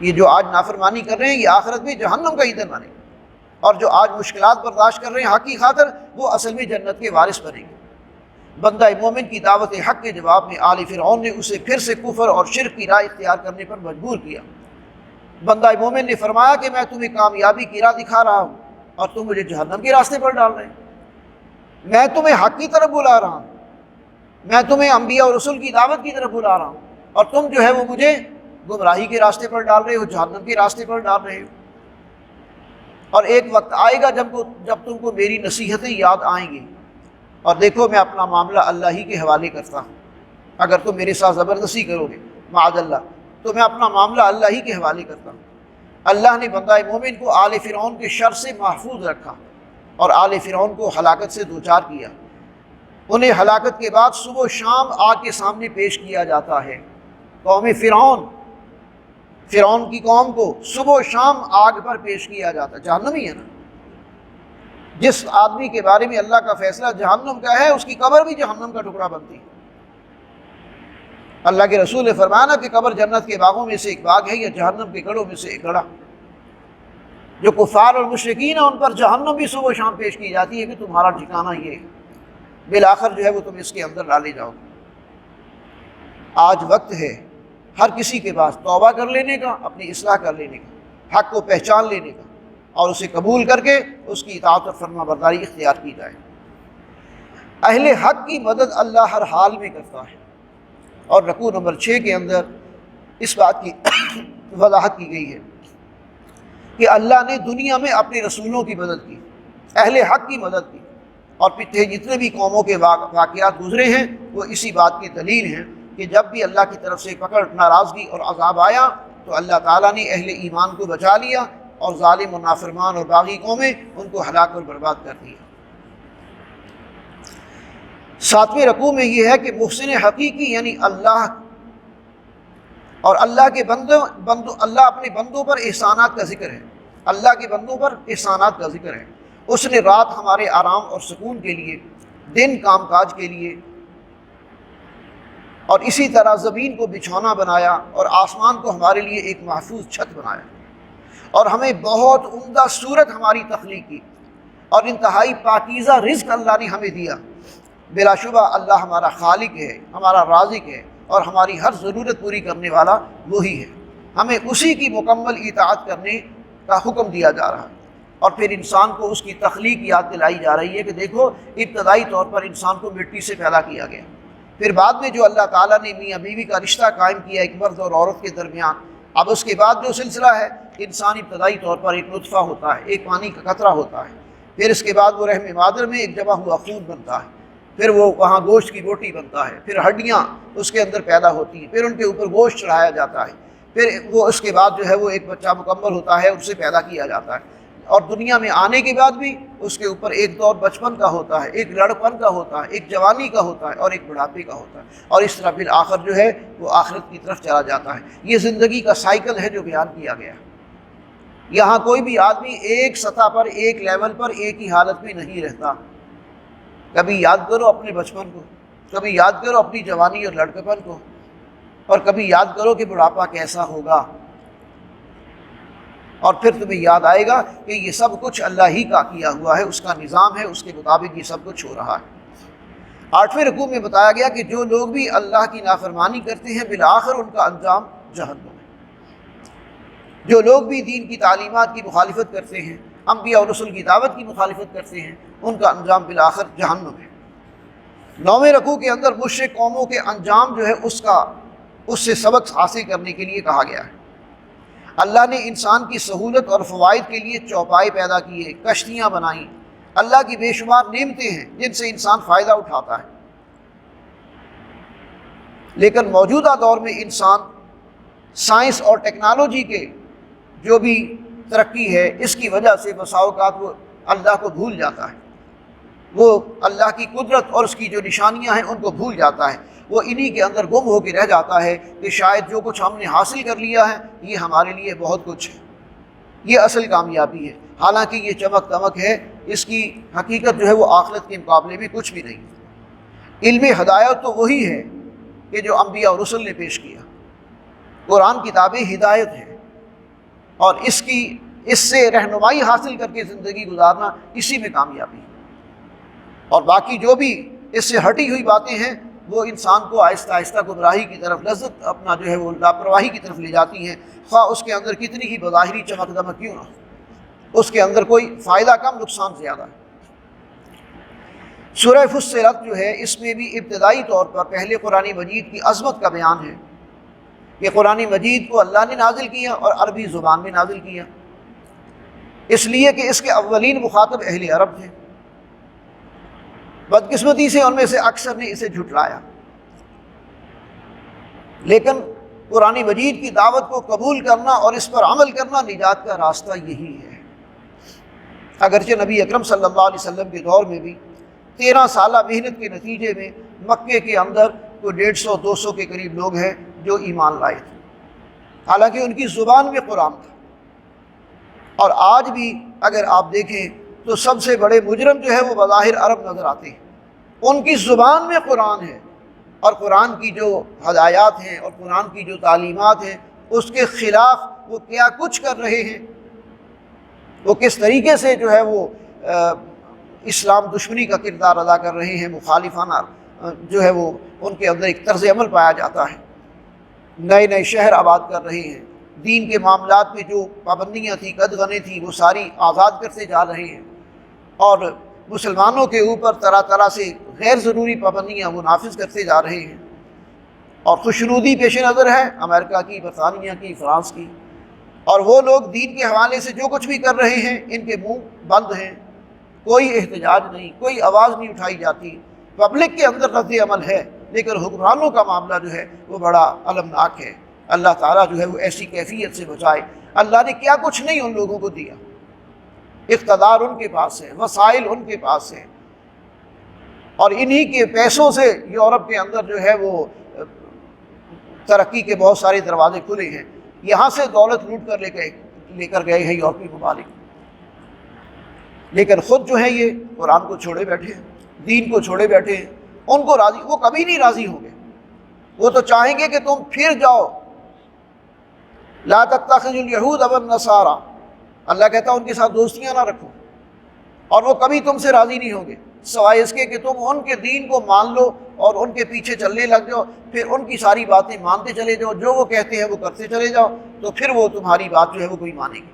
یہ جو آج نافرمانی کر رہے ہیں یہ آخرت میں جہنم کا ایندھن بنے گا، اور جو آج مشکلات برداشت کر رہے ہیں حق کی خاطر، وہ اصل میں جنت کے وارث بنیں گے۔ بندہ مومن کی دعوت حق کے جواب میں آل فرعون نے اسے پھر سے کفر اور شرک کی راہ اختیار کرنے پر مجبور کیا۔ بندہ مومن نے فرمایا کہ میں تمہیں کامیابی کی راہ دکھا رہا ہوں اور تم مجھے جہنم کے راستے پر ڈال رہے ہیں، میں تمہیں حق کی طرف بلا رہا ہوں، میں تمہیں انبیاء اور رسول کی دعوت کی طرف بلا رہا ہوں، اور تم جو ہے وہ مجھے گمراہی کے راستے پر ڈال رہے ہو، جہنم کے راستے پر ڈال رہے ہو۔ اور ایک وقت آئے گا جب تم کو میری نصیحتیں یاد آئیں گی، اور دیکھو میں اپنا معاملہ اللہ ہی کے حوالے کرتا ہوں، اگر تم میرے ساتھ زبردستی کرو گے معاذ اللہ تو میں اپنا معاملہ اللہ ہی کے حوالے کرتا ہوں۔ اللہ نے بندہ مومن کو آل فرعون کے شر سے محفوظ رکھا اور آل فرعون کو ہلاکت سے دوچار کیا۔ انہیں ہلاکت کے بعد صبح و شام آگ کے سامنے پیش کیا جاتا ہے۔ قوم فرعون کی قوم کو صبح و شام آگ پر پیش کیا جاتا ہے، جہنم ہی ہے نا۔ جس آدمی کے بارے میں اللہ کا فیصلہ جہنم کا ہے، اس کی قبر بھی جہنم کا ٹکڑا بنتی ہے۔ اللہ کے رسول نے فرمایا نا کہ قبر جنت کے باغوں میں سے ایک باغ ہے یا جہنم کے گڑھوں میں سے ایک گڑھا۔ جو کفار اور مشرکین ہیں ان پر جہنم بھی صبح و شام پیش کی جاتی ہے کہ تمہارا ٹھکانہ یہ ہے، بالآخر جو ہے وہ تم اس کے اندر ڈالے جاؤ۔ آج وقت ہے ہر کسی کے پاس توبہ کر لینے کا، اپنی اصلاح کر لینے کا، حق کو پہچان لینے کا اور اسے قبول کر کے اس کی اطاعت اور فرما برداری اختیار کی جائے۔ اہل حق کی مدد اللہ ہر حال میں کرتا ہے، اور رکوع نمبر 6 کے اندر اس بات کی وضاحت کی گئی ہے کہ اللہ نے دنیا میں اپنے رسولوں کی مدد کی، اہل حق کی مدد کی، اور پیچھے جتنے بھی قوموں کے واقعات گزرے ہیں وہ اسی بات کی دلیل ہیں کہ جب بھی اللہ کی طرف سے پکڑ، ناراضگی اور عذاب آیا تو اللہ تعالیٰ نے اہل ایمان کو بچا لیا، اور ظالم و نافرمان اور باغی قومیں ان کو ہلاک اور برباد کر دیا۔ 7ویں رکوع میں یہ ہے کہ محسن حقیقی یعنی اللہ اور اللہ کے بندوں اللہ اپنے بندوں پر احسانات کا ذکر ہے، اللہ کے بندوں پر احسانات کا ذکر ہے۔ اس نے رات ہمارے آرام اور سکون کے لیے، دن کام کاج کے لیے، اور اسی طرح زمین کو بچھونا بنایا اور آسمان کو ہمارے لیے ایک محفوظ چھت بنایا، اور ہمیں بہت عمدہ صورت ہماری تخلیق کی، اور انتہائی پاکیزہ رزق اللہ نے ہمیں دیا۔ بلا شبہ اللہ ہمارا خالق ہے، ہمارا رازق ہے، اور ہماری ہر ضرورت پوری کرنے والا وہی ہے۔ ہمیں اسی کی مکمل اطاعت کرنے کا حکم دیا جا رہا ہے، اور پھر انسان کو اس کی تخلیق یاد دلائی جا رہی ہے کہ دیکھو ابتدائی طور پر انسان کو مٹی سے پیدا کیا گیا، پھر بعد میں جو اللہ تعالیٰ نے میاں بیوی کا رشتہ قائم کیا ایک مرد اور عورت کے درمیان، اب اس کے بعد جو سلسلہ ہے، انسان ابتدائی طور پر ایک نطفہ ہوتا ہے، ایک پانی کا قطرہ ہوتا ہے، پھر اس کے بعد وہ رحم مادر میں ایک جمع ہوا خون بنتا ہے، پھر وہ وہاں گوشت کی بوٹی بنتا ہے، پھر ہڈیاں اس کے اندر پیدا ہوتی ہیں، پھر ان کے اوپر گوشت چڑھایا جاتا ہے، پھر وہ اس کے بعد جو ہے وہ ایک بچہ مکمل ہوتا ہے، اسے پیدا کیا جاتا ہے، اور دنیا میں آنے کے بعد بھی اس کے اوپر ایک دور بچپن کا ہوتا ہے، ایک لڑپن کا ہوتا ہے، ایک جوانی کا ہوتا ہے، اور ایک بڑھاپے کا ہوتا ہے، اور اس طرح پھر آخر جو ہے وہ آخرت کی طرف چلا جاتا ہے۔ یہ زندگی کا سائیکل ہے جو بیان کیا گیا ہے۔ یہاں کوئی بھی آدمی ایک سطح پر، ایک لیول پر، ایک ہی حالت میں نہیں رہتا۔ کبھی یاد کرو اپنے بچپن کو، کبھی یاد کرو اپنی جوانی اور لڑکپن کو، اور کبھی یاد کرو کہ بڑھاپا کیسا ہوگا، اور پھر تمہیں یاد آئے گا کہ یہ سب کچھ اللہ ہی کا کیا ہوا ہے، اس کا نظام ہے، اس کے مطابق یہ سب کچھ ہو رہا ہے۔ 8ویں رکوع میں بتایا گیا کہ جو لوگ بھی اللہ کی نافرمانی کرتے ہیں بالآخر ان کا انجام جہنم ہے۔ جو لوگ بھی دین کی تعلیمات کی مخالفت کرتے ہیں، انبیاء اور رسول کی دعوت کی مخالفت کرتے ہیں، ان کا انجام بالآخر جہنم ہے۔ 9ویں رکوع کے اندر مشرک قوموں کے انجام جو ہے اس سے سبق حاصل کرنے کے لیے کہا گیا ہے۔ اللہ نے انسان کی سہولت اور فوائد کے لیے چوپائے پیدا کیے، کشتیاں بنائیں، اللہ کی بے شمار نعمتیں ہیں جن سے انسان فائدہ اٹھاتا ہے، لیکن موجودہ دور میں انسان سائنس اور ٹیکنالوجی کے جو بھی ترقی ہے اس کی وجہ سے بسا اوقات وہ اللہ کو بھول جاتا ہے، وہ اللہ کی قدرت اور اس کی جو نشانیاں ہیں ان کو بھول جاتا ہے، وہ انہی کے اندر گم ہو کے رہ جاتا ہے کہ شاید جو کچھ ہم نے حاصل کر لیا ہے یہ ہمارے لیے بہت کچھ ہے، یہ اصل کامیابی ہے، حالانکہ یہ چمک دمک ہے، اس کی حقیقت جو ہے وہ آخرت کے مقابلے میں کچھ بھی نہیں ہے۔ علم ہدایت تو وہی ہے کہ جو انبیاء اور رسل نے پیش کیا، قرآن کتاب ہدایت ہے، اور اس سے رہنمائی حاصل کر کے زندگی گزارنا اسی میں کامیابی ہے، اور باقی جو بھی اس سے ہٹی ہوئی باتیں ہیں وہ انسان کو آہستہ آہستہ گمراہی کی طرف، لذت اپنا جو ہے وہ لاپرواہی کی طرف لے جاتی ہیں، خواہ اس کے اندر کتنی ہی بظاہری چمک دمک کیوں نہ ہو، اس کے اندر کوئی فائدہ کم نقصان زیادہ ہے۔ سورہ فصلت جو ہے اس میں بھی ابتدائی طور پر پہلے قرآن مجید کی عظمت کا بیان ہے کہ قرآن مجید کو اللہ نے نازل کیا اور عربی زبان میں نازل کیا، اس لیے کہ اس کے اولین مخاطب اہل عرب تھے، بدقسمتی سے ان میں سے اکثر نے اسے جھٹلایا، لیکن قرآن مجید کی دعوت کو قبول کرنا اور اس پر عمل کرنا نجات کا راستہ یہی ہے۔ اگرچہ نبی اکرم صلی اللہ علیہ وسلم کے دور میں بھی 13 سالہ محنت کے نتیجے میں مکے کے اندر کوئی 150-200 کے قریب لوگ ہیں جو ایمان لائے تھے، حالانکہ ان کی زبان میں قرآن تھا، اور آج بھی اگر آپ دیکھیں تو سب سے بڑے مجرم جو ہے وہ بظاہر عرب نظر آتے ہیں، ان کی زبان میں قرآن ہے، اور قرآن کی جو ہدایات ہیں اور قرآن کی جو تعلیمات ہیں اس کے خلاف وہ کیا کچھ کر رہے ہیں، وہ کس طریقے سے جو ہے وہ اسلام دشمنی کا کردار ادا کر رہے ہیں، مخالفانہ جو ہے وہ ان کے اندر ایک طرز عمل پایا جاتا ہے۔ نئے نئے شہر آباد کر رہے ہیں، دین کے معاملات میں جو پابندیاں تھیں، قدغنیں تھیں، وہ ساری آزاد کرتے جا رہے ہیں، اور مسلمانوں کے اوپر طرح طرح سے غیر ضروری پابندیاں وہ نافذ کرتے جا رہے ہیں، اور خوشنودی پیش نظر ہے امریکہ کی، برطانیہ کی، فرانس کی، اور وہ لوگ دین کے حوالے سے جو کچھ بھی کر رہے ہیں ان کے منہ بند ہیں، کوئی احتجاج نہیں، کوئی آواز نہیں اٹھائی جاتی، پبلک کے اندر رد عمل ہے، لیکن حکمرانوں کا معاملہ جو ہے وہ بڑا المناک ہے۔ اللہ تعالیٰ جو ہے وہ ایسی کیفیت سے بچائے۔ اللہ نے کیا کچھ نہیں ان لوگوں کو دیا، اقتدار ان کے پاس ہے، وسائل ان کے پاس ہے، اور انہی کے پیسوں سے یورپ کے اندر جو ہے وہ ترقی کے بہت سارے دروازے کھلے ہیں، یہاں سے دولت لوٹ کر لے کر گئے ہیں یورپی ممالک، لیکن خود جو ہے یہ قرآن کو چھوڑے بیٹھے ہیں، دین کو چھوڑے بیٹھے ہیں، ان کو راضی، وہ کبھی نہیں راضی ہوں گے، وہ تو چاہیں گے کہ تم پھر جاؤ، لا تتخذوا اليہود والنصارى، اللہ کہتا ہے ان کے ساتھ دوستیاں نہ رکھو، اور وہ کبھی تم سے راضی نہیں ہوں گے سوائے اس کے کہ تم ان کے دین کو مان لو اور ان کے پیچھے چلنے لگ جاؤ، پھر ان کی ساری باتیں مانتے چلے جاؤ، جو وہ کہتے ہیں وہ کرتے چلے جاؤ، تو پھر وہ تمہاری بات جو ہے وہ کوئی مانے گی۔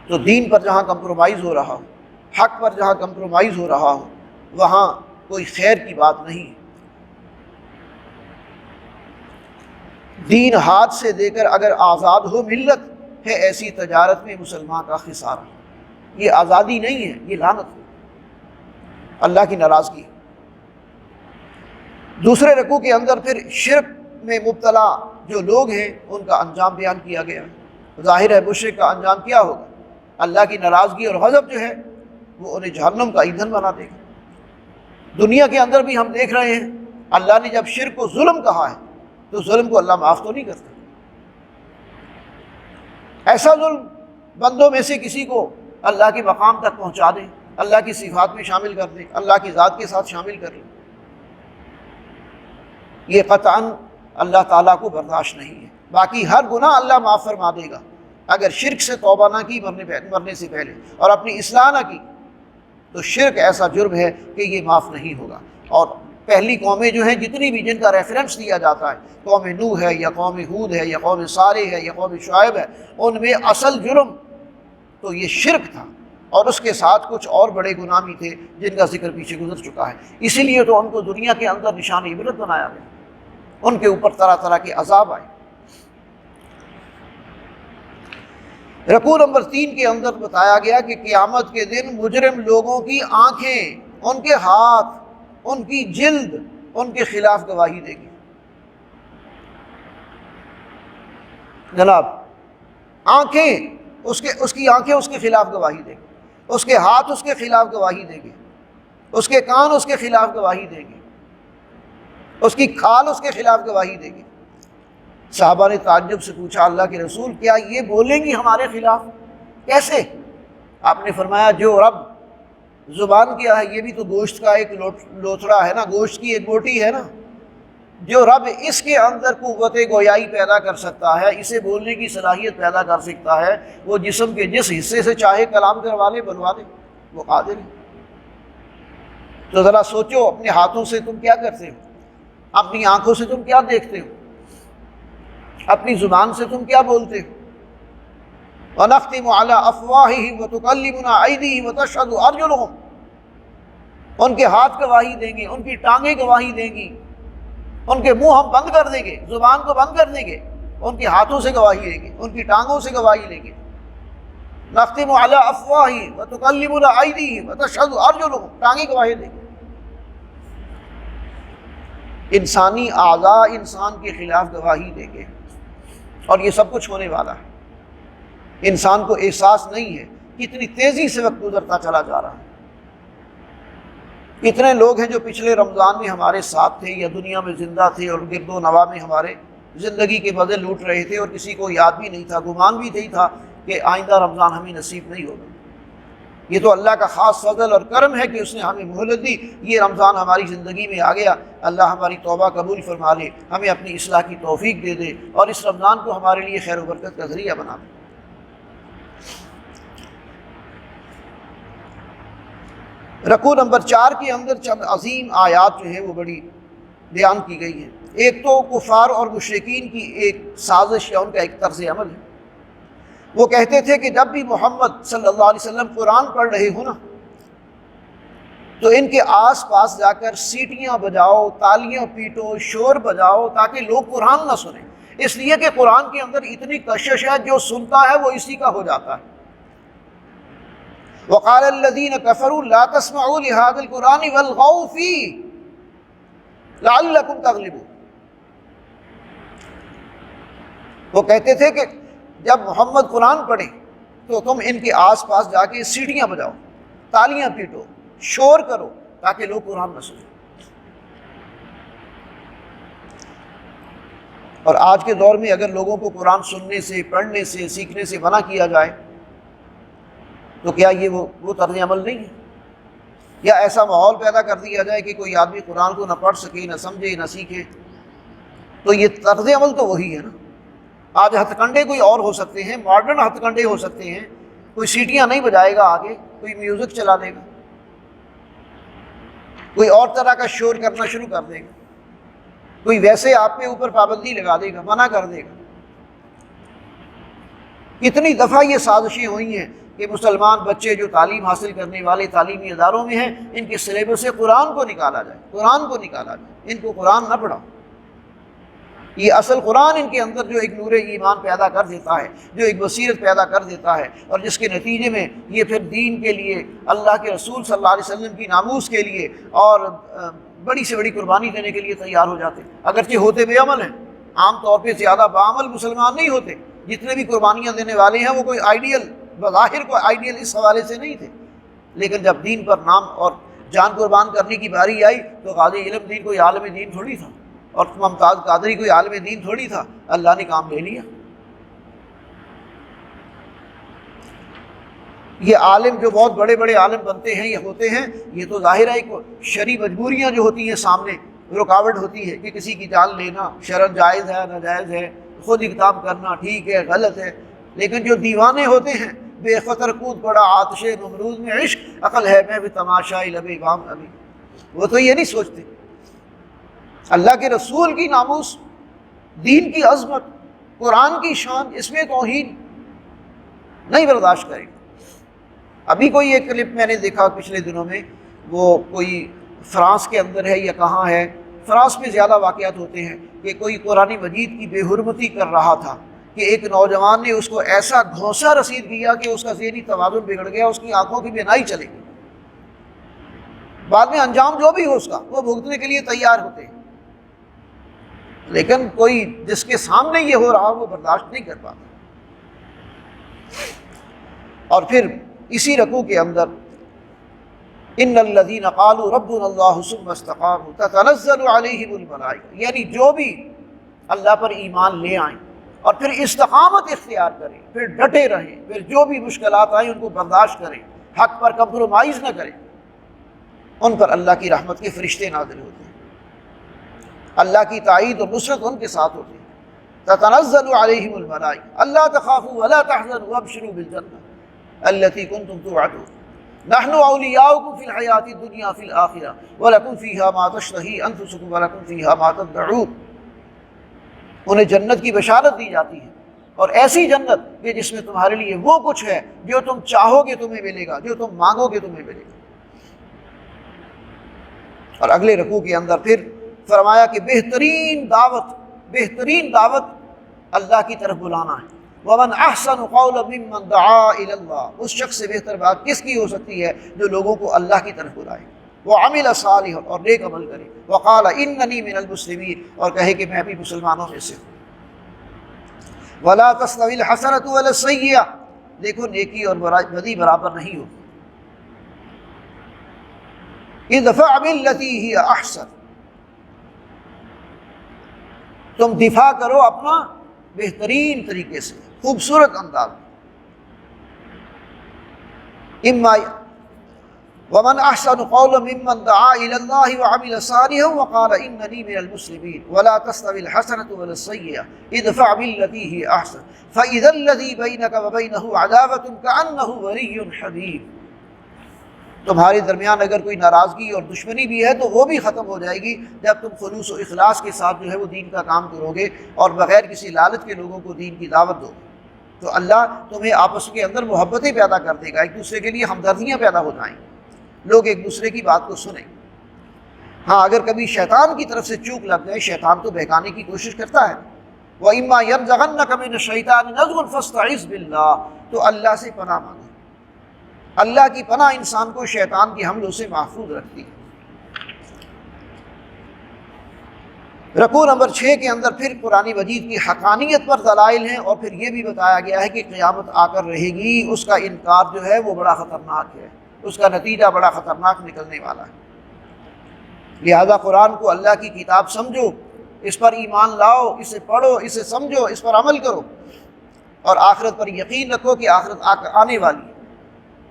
تو دین پر جہاں کمپرومائز ہو رہا ہو، حق پر جہاں کمپرومائز ہو رہا ہو، وہاں کوئی خیر کی بات نہیں۔ دین ہاتھ سے دے کر اگر آزاد ہو ملت، ہے ایسی تجارت میں مسلمان کا خسارہ۔ یہ آزادی نہیں ہے، یہ لعنت ہے، اللہ کی ناراضگی۔ دوسرے رکوع کے اندر پھر شرک میں مبتلا جو لوگ ہیں ان کا انجام بیان کیا گیا۔ ظاہر ہے مشرک کا انجام کیا ہوگا، اللہ کی ناراضگی اور غضب جو ہے وہ انہیں جہنم کا ایندھن بنا دے گا۔ دنیا کے اندر بھی ہم دیکھ رہے ہیں، اللہ نے جب شرک کو ظلم کہا ہے تو ظلم کو اللہ معاف تو نہیں کرتا۔ ایسا ظلم بندوں میں سے کسی کو اللہ کے مقام تک پہنچا دے، اللہ کی صفات میں شامل کر دے، اللہ کی ذات کے ساتھ شامل کر لے، یہ قطعاً اللہ تعالیٰ کو برداشت نہیں ہے۔ باقی ہر گناہ اللہ معاف فرما دے گا، اگر شرک سے توبہ نہ کی مرنے سے پہلے اور اپنی اصلاح نہ کی تو شرک ایسا جرم ہے کہ یہ معاف نہیں ہوگا۔ اور پہلی قومیں جو ہیں جتنی بھی جن کا ریفرنس دیا جاتا ہے، قوم نوح ہے یا قوم ہود ہے یا قوم صالح ہے یا قوم شعیب ہے، ان میں اصل جرم تو یہ شرک تھا، اور اس کے ساتھ کچھ اور بڑے گناہ بھی تھے جن کا ذکر پیچھے گزر چکا ہے۔ اسی لیے تو ان کو دنیا کے اندر نشان عبرت بنایا گیا، ان کے اوپر طرح طرح کے عذاب آئے۔ رکوع نمبر 3 کے اندر بتایا گیا کہ قیامت کے دن مجرم لوگوں کی آنکھیں، ان کے ہاتھ، ان کی جلد ان کے خلاف گواہی دے گی۔ جناب آنکھیں، اس کی آنکھیں اس کے خلاف گواہی دے گی، اس کے ہاتھ اس کے خلاف گواہی دے گی، اس کے کان اس کے خلاف گواہی دے گی، اس کی کھال اس کے خلاف گواہی دے گی۔ صحابہ نے تعجب سے پوچھا اللہ کے رسول کیا یہ بولیں گی ہمارے خلاف؟ کیسے؟ آپ نے فرمایا جو رب زبان کیا ہے، یہ بھی تو گوشت کا ایک لوتھڑا ہے نا، گوشت کی ایک بوٹی ہے نا، جو رب اس کے اندر قوت گویائی پیدا کر سکتا ہے، اسے بولنے کی صلاحیت پیدا کر سکتا ہے، وہ جسم کے جس حصے سے چاہے کلام کروا لے، بنوا دے، وہ قادر ہے۔ تو ذرا سوچو اپنے ہاتھوں سے تم کیا کرتے ہو، اپنی آنکھوں سے تم کیا دیکھتے ہو، اپنی زبان سے تم کیا بولتے ہو۔ وَنَخْتِمُ عَلَىٰ أَفْوَاهِهِمْ وَتُكَلِّمُنَا أَيْدِيهِمْ وَتَشْهَدُ أَرْجُلُهُمْ، ان کے ہاتھ گواہی دیں گے، ان کی ٹانگیں گواہی دیں گی، ان کے منہ ہم بند کر دیں گے، زبان کو بند کر دیں گے، ان کے ہاتھوں سے گواہی دیں گے، ان کی ٹانگوں سے گواہی لیں گے۔ نَخْتِمُ عَلَىٰ أَفْوَاهِهِمْ وَتُكَلِّمُنَا أَيْدِيهِمْ وَتَشْهَدُ أَرْجُلُهُمْ، ٹانگیں گواہی دیں گے۔ انسانی اعضاء انسان کے خلاف گواہی دیں گے، اور یہ سب کچھ ہونے والا ہے۔ انسان کو احساس نہیں ہے کتنی تیزی سے وقت گزرتا چلا جا رہا ہے۔ کتنے لوگ ہیں جو پچھلے رمضان میں ہمارے ساتھ تھے یا دنیا میں زندہ تھے اور گرد و نواح میں ہمارے زندگی کے مزے لوٹ رہے تھے، اور کسی کو یاد بھی نہیں تھا، گمان بھی نہیں تھا کہ آئندہ رمضان ہمیں نصیب نہیں ہوگا۔ یہ تو اللہ کا خاص فضل اور کرم ہے کہ اس نے ہمیں مہلت دی، یہ رمضان ہماری زندگی میں آ گیا۔ اللہ ہماری توبہ قبول فرما لے، ہمیں اپنی اصلاح کی توفیق دے دے، اور اس رمضان کو ہمارے لیے خیر و برکت کا ذریعہ بنا دے۔ رکوع نمبر 4 کے اندر چند عظیم آیات جو ہے وہ بڑی بیان کی گئی ہیں۔ ایک تو کفار اور مشرکین کی ایک سازش یا ان کا ایک طرز عمل ہے، وہ کہتے تھے کہ جب بھی محمد صلی اللہ علیہ وسلم قرآن پڑھ رہے ہو نا تو ان کے آس پاس جا کر سیٹیاں بجاؤ، تالیاں پیٹو، شور بجاؤ تاکہ لوگ قرآن نہ سنیں، اس لیے کہ قرآن کے اندر اتنی کشش ہے، جو سنتا ہے وہ اسی کا ہو جاتا ہے۔ وقال الذين كفروا لا تسمعوا لهذا القرآن والغوا فيه لعلكم تغلبون۔ وہ کہتے تھے کہ جب محمد قرآن پڑھے تو تم ان کے آس پاس جا کے سیٹیاں بجاؤ، تالیاں پیٹو، شور کرو تاکہ لوگ قرآن نہ سنیں۔ اور آج کے دور میں اگر لوگوں کو قرآن سننے سے، پڑھنے سے، سیکھنے سے منع کیا جائے تو کیا یہ وہ طرز عمل نہیں ہے؟ یا ایسا ماحول پیدا کر دیا جائے کہ کوئی آدمی قرآن کو نہ پڑھ سکے، نہ سمجھے، نہ سیکھے، تو یہ طرز عمل تو وہی ہے نا۔ آج ہتھ کنڈے کوئی اور ہو سکتے ہیں، ماڈرن ہتھ کنڈے ہو سکتے ہیں، کوئی سیٹیاں نہیں بجائے گا آگے، کوئی میوزک چلا دے گا، کوئی اور طرح کا شور کرنا شروع کر دے گا، کوئی ویسے آپ کے اوپر پابندی لگا دے گا، منع کر دے گا۔ کتنی دفعہ یہ سازشیں ہوئی ہیں کہ مسلمان بچے جو تعلیم حاصل کرنے والے تعلیمی اداروں میں ہیں، ان کے سلیبس سے قرآن کو نکالا جائے، قرآن کو نکالا جائے، ان کو قرآن نہ پڑھاؤ۔ یہ اصل قرآن ان کے اندر جو ایک نور ایمان پیدا کر دیتا ہے، جو ایک بصیرت پیدا کر دیتا ہے، اور جس کے نتیجے میں یہ پھر دین کے لیے، اللہ کے رسول صلی اللہ علیہ وسلم کی ناموس کے لیے اور بڑی سے بڑی قربانی دینے کے لیے تیار ہو جاتے ہیں، اگرچہ ہوتے بے عمل ہیں۔ عام طور پہ زیادہ باعمل مسلمان نہیں ہوتے، جتنے بھی قربانیاں دینے والے ہیں وہ کوئی آئیڈیل، بظاہر کوئی آئیڈیل اس حوالے سے نہیں تھے، لیکن جب دین پر نام اور جان قربان کرنے کی باری آئی تو غازی علم دین کوئی عالم دین تھوڑی تھا، اور ممتاز قادری کوئی عالم دین تھوڑی تھا، اللہ نے کام لے لیا۔ یہ عالم جو بہت بڑے بڑے عالم بنتے ہیں، یہ ہوتے ہیں، یہ تو ظاہر ہے شرعی مجبوریاں جو ہوتی ہیں سامنے رکاوٹ ہوتی ہے کہ کسی کی جان لینا شرعاً جائز ہے، ناجائز ہے، خود اقدام کرنا ٹھیک ہے، غلط ہے، لیکن جو دیوانے ہوتے ہیں، بے خطر کود پڑا آتش نمرود میں عشق، عقل ہے میں بھی تماشائی لب امام ابھی، وہ تو یہ نہیں سوچتے۔ اللہ کے رسول کی ناموس، دین کی عظمت، قرآن کی شان، اس میں توہین نہیں برداشت کرے گا۔ ابھی کوئی ایک کلپ میں نے دیکھا پچھلے دنوں میں، وہ کوئی فرانس کے اندر ہے یا کہاں ہے، فرانس میں زیادہ واقعات ہوتے ہیں کہ کوئی قرآن مجید کی بے حرمتی کر رہا تھا کہ ایک نوجوان نے اس کو ایسا گھونسا رسید کیا کہ اس کا ذہنی توازن بگڑ گیا، اس کی آنکھوں کی بینائی چلے گئی۔ بعد میں انجام جو بھی ہو اس کا وہ بھگتنے کے لیے تیار ہوتے ہیں، لیکن کوئی جس کے سامنے یہ ہو رہا وہ برداشت نہیں کر پاتا۔ اور پھر اسی رکوع کے اندر ان الذین قالوا ربنا اللہ ثم استقاموا تتنزل علیہم الملائکہ، یعنی جو بھی اللہ پر ایمان لے آئیں اور پھر استقامت اختیار کریں، پھر ڈٹے رہیں، پھر جو بھی مشکلات آئیں ان کو برداشت کریں، حق پر کمپرومائز نہ کریں، ان پر اللہ کی رحمت کے فرشتے نازل ہوتے ہیں، اللہ کی تائید اور نصرت ان کے ساتھ ہوتی ہے۔ تتنزل علیہم الملائکہ الا تخافوا ولا تحزنوا وابشروا بالجنہ التی کنتم توعدون نحن اولیاؤکم فی الحیاۃ الدنیا فی الآخرہ ولکم فیہا ما تشتہی انفسکم ولکم فیہا ما تدعون۔ انہیں جنت کی بشارت دی جاتی ہے، اور ایسی جنت کہ جس میں تمہارے لیے وہ کچھ ہے جو تم چاہو گے تمہیں ملے گا، جو تم مانگو گے تمہیں ملے گا۔ اور اگلے رکوع کے اندر پھر فرمایا کہ بہترین دعوت اللہ کی طرف بلانا ہے۔ وَمَنْ أَحْسَنُ قَوْلًا مِّمَّنْ دَعَا إِلَى اللَّهِ، اس شخص سے بہتر بات کس کی ہو سکتی ہے جو لوگوں کو اللہ کی طرف بلائے، وَعَمِلَ صَالِحًا، اور نیک عمل کرے، وَقَالَ إِنَّنِي مِنَ الْمُسْلِمِينَ، اور کہے کہ میں بھی مسلمانوں میں سے ہوں۔ وَلَا تَسْتَوِي الْحَسَنَةُ وَلَا السَّيِّئَةُ، دیکھو نیکی اور بدی برابر نہیں ہوتی۔ ادفع بالتي هي احسن، تم دفاع کرو اپنا بہترین طریقے سے، خوبصورت انداز میں۔ اما ومن احسن قولا ممن دعا الى الله وعمل صالحا وقال انني من المسلمين ولا تستوي الحسنة ولا السيئة ادفع بالتي هي احسن فاذا الذي بينك وبينه عداوة كأنه ولي حميم۔ تمہارے درمیان اگر کوئی ناراضگی اور دشمنی بھی ہے تو وہ بھی ختم ہو جائے گی جب تم خلوص و اخلاص کے ساتھ جو ہے وہ دین کا کام کرو گے اور بغیر کسی لالچ کے لوگوں کو دین کی دعوت دو، تو اللہ تمہیں آپس کے اندر محبتیں پیدا کر دے گا، ایک دوسرے کے لیے ہمدردیاں پیدا ہو جائیں، لوگ ایک دوسرے کی بات کو سنیں۔ ہاں اگر کبھی شیطان کی طرف سے چوک لگ جائے، شیطان تو بہکانے کی کوشش کرتا ہے، وَإِمَّا يَنزَغَنَّكَ مِنَ الشَّيْطَانِ نَزْغٌ فَاسْتَعِذْ بِاللَّهِ، تو اللہ سے پناہ مانگو۔ اللہ کی پناہ انسان کو شیطان کے حملوں سے محفوظ رکھتی ہے۔ رکوع نمبر 6 کے اندر پھر قرآن مجید کی حقانیت پر دلائل ہیں، اور پھر یہ بھی بتایا گیا ہے کہ قیامت آ کر رہے گی، اس کا انکار جو ہے وہ بڑا خطرناک ہے، اس کا نتیجہ بڑا خطرناک نکلنے والا ہے۔ لہذا قرآن کو اللہ کی کتاب سمجھو، اس پر ایمان لاؤ، اسے پڑھو، اسے سمجھو، اس پر عمل کرو، اور آخرت پر یقین رکھو کہ آخرت آنے والی ہے،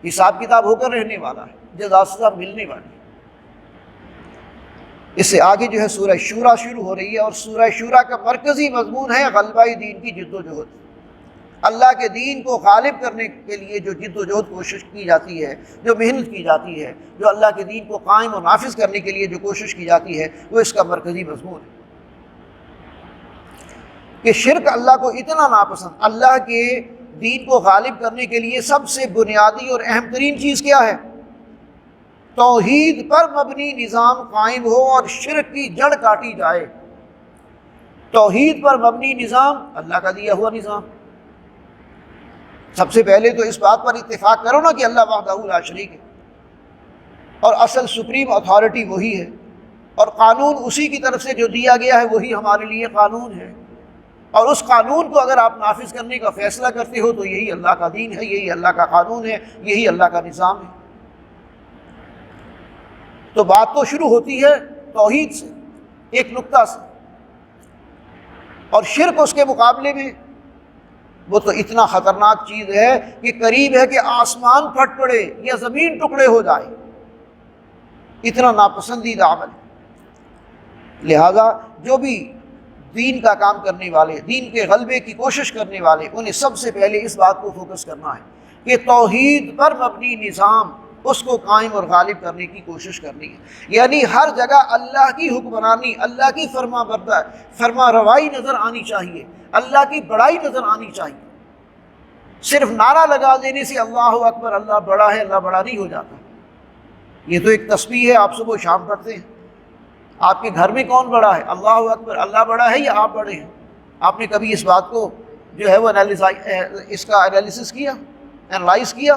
حساب کتاب ہو کر رہنے والا ہے، جزا سزا ملنے والی ہے۔ اس سے آگے جو ہے سورہ شورا شروع ہو رہی ہے، اور سورہ شورا کا مرکزی مضمون ہے غلبہ دین کی جد و جہد۔ اللہ کے دین کو غالب کرنے کے لیے جو جد و جہد کوشش کی جاتی ہے، جو محنت کی جاتی ہے، جو اللہ کے دین کو قائم و نافذ کرنے کے لیے جو کوشش کی جاتی ہے، وہ اس کا مرکزی مضمون ہے کہ شرک اللہ کو اتنا ناپسند۔ اللہ کے دین کو غالب کرنے کے لیے سب سے بنیادی اور اہم ترین چیز کیا ہے؟ توحید پر مبنی نظام قائم ہو اور شرک کی جڑ کاٹی جائے۔ توحید پر مبنی نظام اللہ کا دیا ہوا نظام۔ سب سے پہلے تو اس بات پر اتفاق کرو نا کہ اللہ وحدہ لا شریک ہے، اور اصل سپریم اتھارٹی وہی ہے، اور قانون اسی کی طرف سے جو دیا گیا ہے وہی ہمارے لیے قانون ہے، اور اس قانون کو اگر آپ نافذ کرنے کا فیصلہ کرتے ہو تو یہی اللہ کا دین ہے، یہی اللہ کا قانون ہے، یہی اللہ کا نظام ہے۔ تو بات تو شروع ہوتی ہے توحید سے، ایک نقطہ سے، اور شرک اس کے مقابلے میں وہ تو اتنا خطرناک چیز ہے کہ قریب ہے کہ آسمان پھٹ پڑے یا زمین ٹکڑے ہو جائے، اتنا ناپسندیدہ عمل ہے۔ لہذا جو بھی دین کا کام کرنے والے، دین کے غلبے کی کوشش کرنے والے، انہیں سب سے پہلے اس بات کو فوکس کرنا ہے کہ توحید پر مبنی نظام، اس کو قائم اور غالب کرنے کی کوشش کرنی ہے۔ یعنی ہر جگہ اللہ کی حکمرانی، اللہ کی فرما روائی نظر آنی چاہیے، اللہ کی بڑائی نظر آنی چاہیے۔ صرف نعرہ لگا دینے سے اللہ اکبر، اللہ بڑا ہے، اللہ بڑا نہیں ہو جاتا۔ یہ تو ایک تسبیح ہے، آپ صبح و شام پڑھتے ہیں۔ آپ کے گھر میں کون بڑا ہے؟ اللہ اکبر، اللہ بڑا ہے یا آپ بڑے ہیں؟ آپ نے کبھی اس بات کو جو ہے وہ اس کا انالیسس کیا، انالائز کیا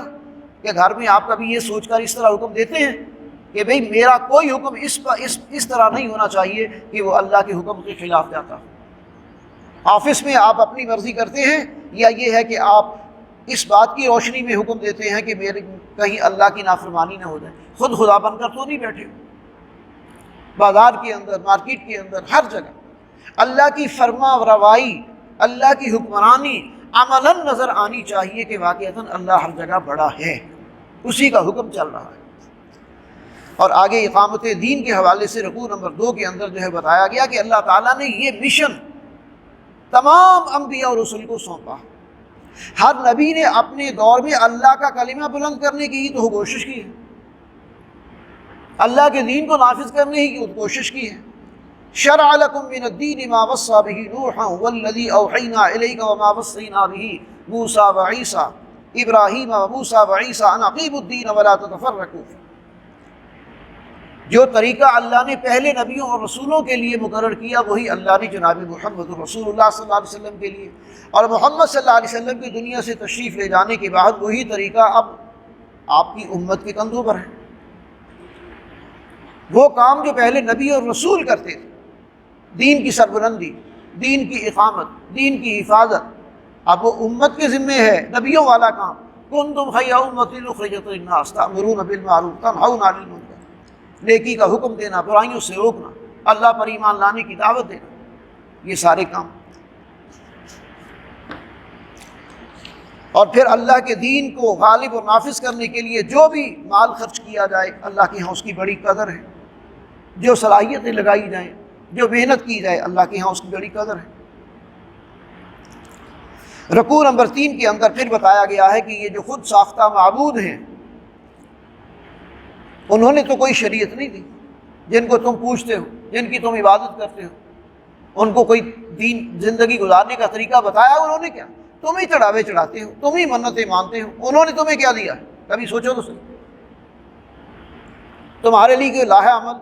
کہ گھر میں آپ کبھی یہ سوچ کر اس طرح حکم دیتے ہیں کہ بھئی میرا کوئی حکم اس طرح نہیں ہونا چاہیے کہ وہ اللہ کے حکم کے خلاف جاتا ہو؟ آفس میں آپ اپنی مرضی کرتے ہیں، یا یہ ہے کہ آپ اس بات کی روشنی میں حکم دیتے ہیں کہ میرے کہیں اللہ کی نافرمانی نہ ہو جائے؟ خود خدا بن کر تو نہیں بیٹھے ہو۔ بازار کے اندر، مارکیٹ کے اندر، ہر جگہ اللہ کی فرما روائی، اللہ کی حکمرانی عملاً نظر آنی چاہیے کہ واقعتاً اللہ ہر جگہ بڑا ہے، اسی کا حکم چل رہا ہے۔ اور آگے اقامت دین کے حوالے سے رکوع نمبر 2 کے اندر جو ہے بتایا گیا کہ اللہ تعالیٰ نے یہ مشن تمام انبیاء اور رسول کو سونپا۔ ہر نبی نے اپنے دور میں اللہ کا کلمہ بلند کرنے کی تو کوشش کی ہے، اللہ کے دین کو نافذ کرنے کی کوشش کی ہے۔ شرع لکم من الدین ما وصى به نوحا والذی اوحینا الیک وما وصینا به موسیٰ وعیسیٰ ابراہیم وموسیٰ وعیسیٰ ان اقیموا الدین ولا تتفرقوا فیہ۔ جو طریقہ اللہ نے پہلے نبیوں اور رسولوں کے لیے مقرر کیا وہی اللہ نے جناب محمد رسول اللہ صلی اللہ علیہ وسلم کے لیے، اور محمد صلی اللہ علیہ وسلم کی دنیا سے تشریف لے جانے کے بعد وہی طریقہ اب آپ کی امت کے کندھوں پر ہے۔ وہ کام جو پہلے نبی اور رسول کرتے تھے، دین کی سربلندی، دین کی اقامت، دین کی حفاظت، اب وہ امت کے ذمے ہے، نبیوں والا کام۔ کنتم خیر امۃ اخرجت للناس تأمرون بالمعروف تنہون عن المنکر، نیکی کا حکم دینا، برائیوں سے روکنا، اللہ پر ایمان لانے کی دعوت دینا، یہ سارے کام۔ اور پھر اللہ کے دین کو غالب اور نافذ کرنے کے لیے جو بھی مال خرچ کیا جائے اللہ کے ہاں اس کی بڑی قدر ہے، جو صلاحیتیں لگائی جائیں، جو محنت کی جائے اللہ کے ہاں اس کی بڑی قدر ہے۔ رکوع نمبر 3 کے اندر پھر بتایا گیا ہے کہ یہ جو خود ساختہ معبود ہیں انہوں نے تو کوئی شریعت نہیں دی، جن کو تم پوچھتے ہو، جن کی تم عبادت کرتے ہو، ان کو کوئی دین زندگی گزارنے کا طریقہ بتایا انہوں نے کیا؟ تم ہی چڑھاوے چڑھاتے ہو، تم ہی منتیں مانتے ہو، انہوں نے تمہیں کیا دیا؟ کبھی سوچو تو صحیح۔ تمہارے لیے کوئی لاہ عمل،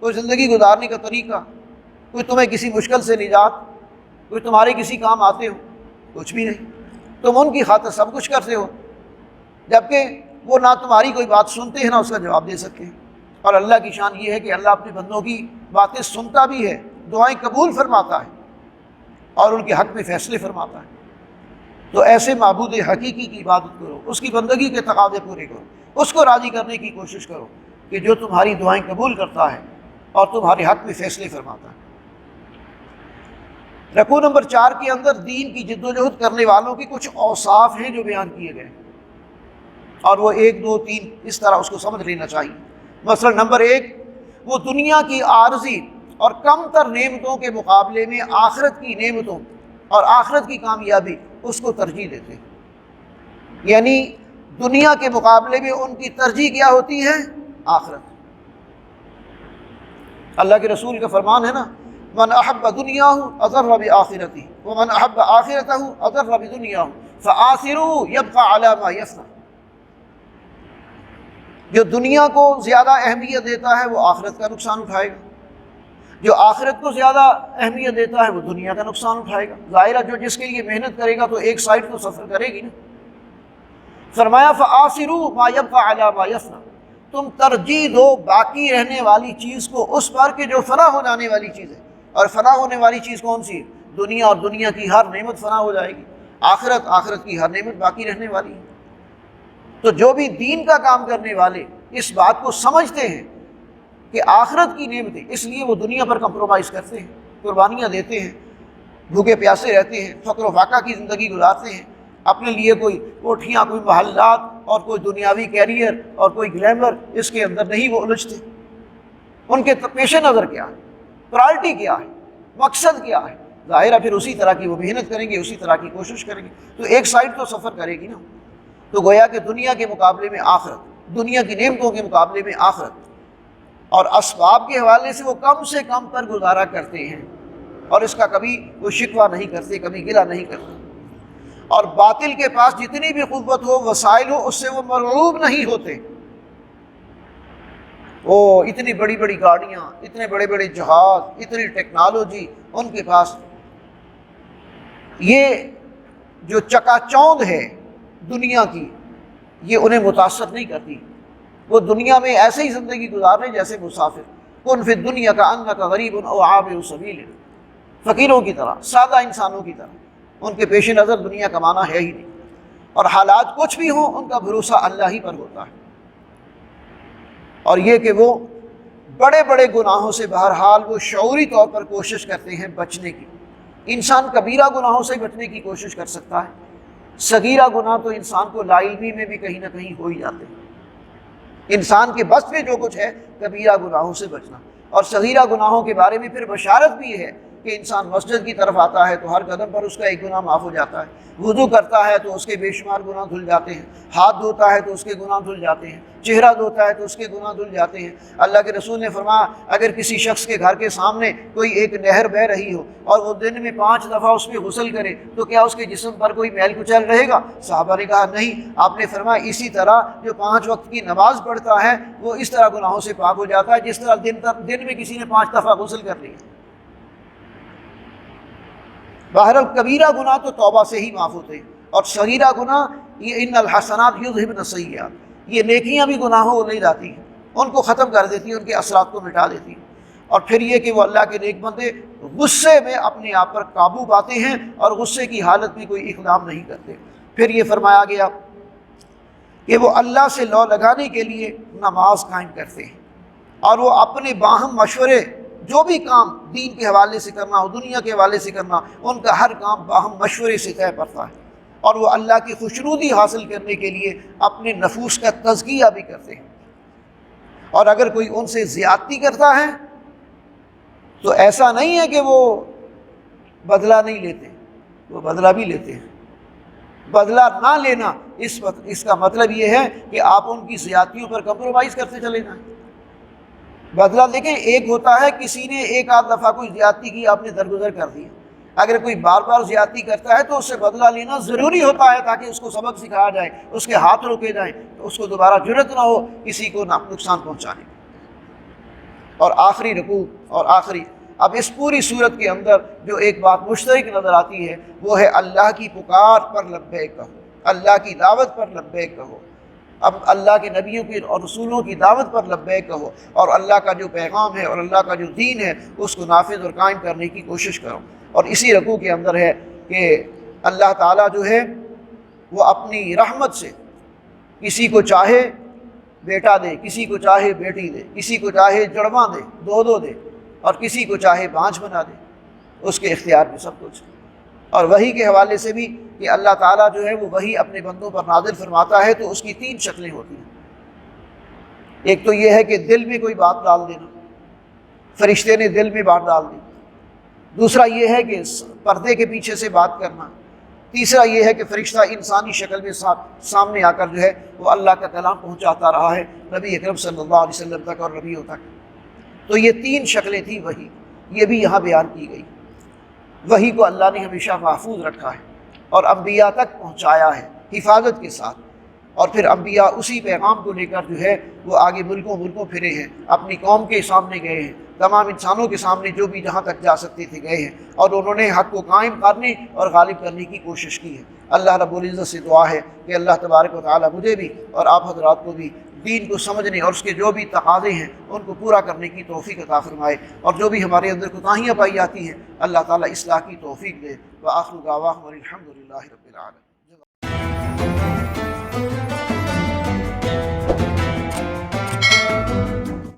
کوئی زندگی گزارنے کا طریقہ، کوئی تمہیں کسی مشکل سے نجات، کوئی تمہارے کسی کام آتے ہو؟ کچھ بھی نہیں۔ تم ان کی خاطر سب کچھ کرتے ہو، جبکہ وہ نہ تمہاری کوئی بات سنتے ہیں نہ اس کا جواب دے سکتے ہیں۔ اور اللہ کی شان یہ ہے کہ اللہ اپنے بندوں کی باتیں سنتا بھی ہے، دعائیں قبول فرماتا ہے اور ان کے حق میں فیصلے فرماتا ہے۔ تو ایسے معبود حقیقی کی عبادت کرو، اس کی بندگی کے تقاضے پورے کرو، اس کو راضی کرنے کی کوشش کرو کہ جو تمہاری دعائیں قبول کرتا ہے اور تمہارے حق میں فیصلے فرماتا ہے۔ رکوع نمبر 4 کے اندر دین کی جد و جہد کرنے والوں کے کچھ اوصاف ہیں جو بیان کیے گئے، اور وہ 1 2 3 اس طرح اس کو سمجھ لینا چاہیے۔ مثلا نمبر 1، وہ دنیا کی عارضی اور کم تر نعمتوں کے مقابلے میں آخرت کی نعمتوں اور آخرت کی کامیابی اس کو ترجیح دیتے ہیں۔ یعنی دنیا کے مقابلے میں ان کی ترجیح کیا ہوتی ہے؟ آخرت۔ اللہ کے رسول کا فرمان ہے نا، من احب دنیاہ اضر بآخرتہ ومن احب آخرتہ اضر بدنیاہ فآخرہ یبقى علی ما یفنى۔ جو دنیا کو زیادہ اہمیت دیتا ہے وہ آخرت کا نقصان اٹھائے گا، جو آخرت کو زیادہ اہمیت دیتا ہے وہ دنیا کا نقصان اٹھائے گا۔ ظاہر ہے جو جس کے لیے محنت کرے گا تو ایک سائڈ تو سفر کرے گی نا۔ فرمایا فآخرہ ما یبقى علی ما یفنى، تم ترجیح دو باقی رہنے والی چیز کو اس پر کہ جو فنا ہو جانے والی چیز ہے۔ اور فنا ہونے والی چیز کون سی ہے؟ دنیا، اور دنیا کی ہر نعمت فنا ہو جائے گی۔ آخرت، آخرت کی ہر نعمت باقی رہنے والی ہے۔ تو جو بھی دین کا کام کرنے والے اس بات کو سمجھتے ہیں کہ آخرت کی نعمتیں، اس لیے وہ دنیا پر کمپرومائز کرتے ہیں، قربانیاں دیتے ہیں، بھوکے پیاسے رہتے ہیں، فقر و فاقہ کی زندگی گزارتے ہیں، اپنے لیے کوئی کوٹھیاں، کوئی محلات اور کوئی دنیاوی کیریئر اور کوئی گلیمر اس کے اندر نہیں وہ الجھتے۔ ان کے پیش نظر کیا ہے؟ پرائرٹی کیا ہے؟ مقصد کیا ہے؟ ظاہر ہے پھر اسی طرح کی وہ محنت کریں گے، اسی طرح کی کوشش کریں گے، تو ایک سائڈ تو سفر کرے گی نا۔ تو گویا کہ دنیا کے مقابلے میں آخرت، دنیا کی نعمتوں کے مقابلے میں آخرت، اور اسباب کے حوالے سے وہ کم سے کم پر گزارا کرتے ہیں، اور اس کا کبھی وہ شکوہ نہیں کرتے، کبھی گلہ نہیں کرتے۔ اور باطل کے پاس جتنی بھی قوت ہو، وسائل ہو، اس سے وہ مرعوب نہیں ہوتے۔ وہ اتنی بڑی بڑی گاڑیاں، اتنے بڑے بڑے جہاز، اتنی ٹیکنالوجی ان کے پاس، یہ جو چکا چوند ہے دنیا کی، یہ انہیں متاثر نہیں کرتی۔ وہ دنیا میں ایسے ہی زندگی گزار رہے جیسے مسافر، کن فی الدنیا کأنک غریب او عابر سبیل، فقیروں کی طرح، سادہ انسانوں کی طرح۔ ان کے پیش نظر دنیا کمانا ہے ہی نہیں، اور حالات کچھ بھی ہوں ان کا بھروسہ اللہ ہی پر ہوتا ہے۔ اور یہ کہ وہ بڑے بڑے گناہوں سے بہرحال وہ شعوری طور پر کوشش کرتے ہیں بچنے کی۔ انسان کبیرہ گناہوں سے بچنے کی کوشش کر سکتا ہے، صغیرہ گناہ تو انسان کو لا علمی میں بھی کہیں نہ کہیں ہو ہی جاتے ہیں۔ انسان کے بس میں جو کچھ ہے کبیرہ گناہوں سے بچنا، اور صغیرہ گناہوں کے بارے میں پھر بشارت بھی ہے کہ انسان مسجد کی طرف آتا ہے تو ہر قدم پر اس کا ایک گناہ معاف ہو جاتا ہے، وضو کرتا ہے تو اس کے بے شمار گناہ دھل جاتے ہیں، ہاتھ دھوتا ہے تو اس کے گناہ دھل جاتے ہیں، چہرہ دھوتا ہے تو اس کے گناہ دھل جاتے ہیں۔ اللہ کے رسول نے فرمایا اگر کسی شخص کے گھر کے سامنے کوئی ایک نہر بہہ رہی ہو اور وہ دن میں 5 دفعہ اس میں غسل کرے تو کیا اس کے جسم پر کوئی میل کچیل رہے گا؟ صحابہ نے کہا نہیں۔ آپ نے فرمایا اسی طرح جو 5 وقت کی نماز پڑھتا ہے وہ اس طرح گناہوں سے پاک ہو جاتا ہے جس طرح دن میں کسی نے 5 دفعہ غسل کر لیا۔ بہرحال کبیرہ گناہ تو توبہ سے ہی معاف ہوتے ہیں، اور صغیرہ گناہ یہ ان الحسنات یذہبن السیئات، یہ نیکیاں بھی گناہوں کو لے جاتی ہیں، ان کو ختم کر دیتی ہیں، ان کے اثرات کو مٹا دیتی ہیں۔ اور پھر یہ کہ وہ اللہ کے نیک بندے غصے میں اپنے آپ پر قابو پاتے ہیں اور غصے کی حالت میں کوئی اقدام نہیں کرتے۔ پھر یہ فرمایا گیا کہ وہ اللہ سے لو لگانے کے لیے نماز قائم کرتے ہیں، اور وہ اپنے باہم مشورے، جو بھی کام دین کے حوالے سے کرنا ہو، دنیا کے حوالے سے کرنا، ان کا ہر کام باہم مشورے سے طے پڑتا ہے، اور وہ اللہ کی خوشنودی حاصل کرنے کے لیے اپنے نفوس کا تزکیہ بھی کرتے ہیں۔ اور اگر کوئی ان سے زیادتی کرتا ہے تو ایسا نہیں ہے کہ وہ بدلہ نہیں لیتے، وہ بدلہ بھی لیتے ہیں۔ بدلہ نہ لینا اس کا مطلب یہ ہے کہ آپ ان کی زیادتیوں پر کمپرومائز کرتے چلے جائیں۔ بدلہ دیکھیں، ایک ہوتا ہے کسی نے ایک آدھ دفعہ کوئی زیادتی کی، آپ نے درگزر کر دیا۔ اگر کوئی بار بار زیادتی کرتا ہے تو اس سے بدلہ لینا ضروری ہوتا ہے تاکہ اس کو سبق سکھایا جائے، اس کے ہاتھ روکے جائیں، تو اس کو دوبارہ جرأت نہ ہو کسی کو نقصان پہنچانے کی۔ اور آخری رکوع اور آخری، اب اس پوری صورت کے اندر جو ایک بات مشترک نظر آتی ہے وہ ہے اللہ کی پکار پر لبیک کہو، اللہ کی دعوت پر لبیک کہو۔ اب اللہ کے نبیوں کی اور رسولوں کی دعوت پر لبیک کہو، اور اللہ کا جو پیغام ہے اور اللہ کا جو دین ہے اس کو نافذ اور قائم کرنے کی کوشش کرو۔ اور اسی رکوع کے اندر ہے کہ اللہ تعالیٰ جو ہے وہ اپنی رحمت سے کسی کو چاہے بیٹا دے، کسی کو چاہے بیٹی دے، کسی کو چاہے جڑواں دے، دو دے، اور کسی کو چاہے بانجھ بنا دے، اس کے اختیار میں سب کچھ۔ اور وحی کے حوالے سے بھی کہ اللہ تعالیٰ جو ہے وہ وحی اپنے بندوں پر نازل فرماتا ہے تو اس کی 3 شکلیں ہوتی ہیں۔ ایک تو یہ ہے کہ دل میں کوئی بات ڈال دینا، فرشتے نے دل میں بات ڈال دی۔ دوسرا یہ ہے کہ پردے کے پیچھے سے بات کرنا۔ تیسرا یہ ہے کہ فرشتہ انسانی شکل میں سامنے آ کر جو ہے وہ اللہ کا کلام پہنچاتا رہا ہے نبی اکرم صلی اللہ علیہ وسلم تک اور نبیوں تک۔ تو یہ 3 شکلیں تھیں وحی، یہ بھی یہاں بیان کی گئی۔ وحی کو اللہ نے ہمیشہ محفوظ رکھا ہے اور انبیاء تک پہنچایا ہے حفاظت کے ساتھ، اور پھر انبیاء اسی پیغام کو لے کر جو ہے وہ آگے ملکوں پھرے ہیں، اپنی قوم کے سامنے گئے ہیں، تمام انسانوں کے سامنے جو بھی جہاں تک جا سکتے تھے گئے ہیں، اور انہوں نے حق کو قائم کرنے اور غالب کرنے کی کوشش کی ہے۔ اللہ رب العزت سے دعا ہے کہ اللہ تبارک و تعالی مجھے بھی اور آپ حضرات کو بھی دین کو سمجھنے اور اس کے جو بھی تقاضے ہیں ان کو پورا کرنے کی توفیق عطا فرمائے، اور جو بھی ہمارے اندر کوتاہیاں پائی جاتی ہیں اللہ تعالیٰ اصلاح کی توفیق دے۔ وآخر دعواہم الحمد للہ رب العالمین۔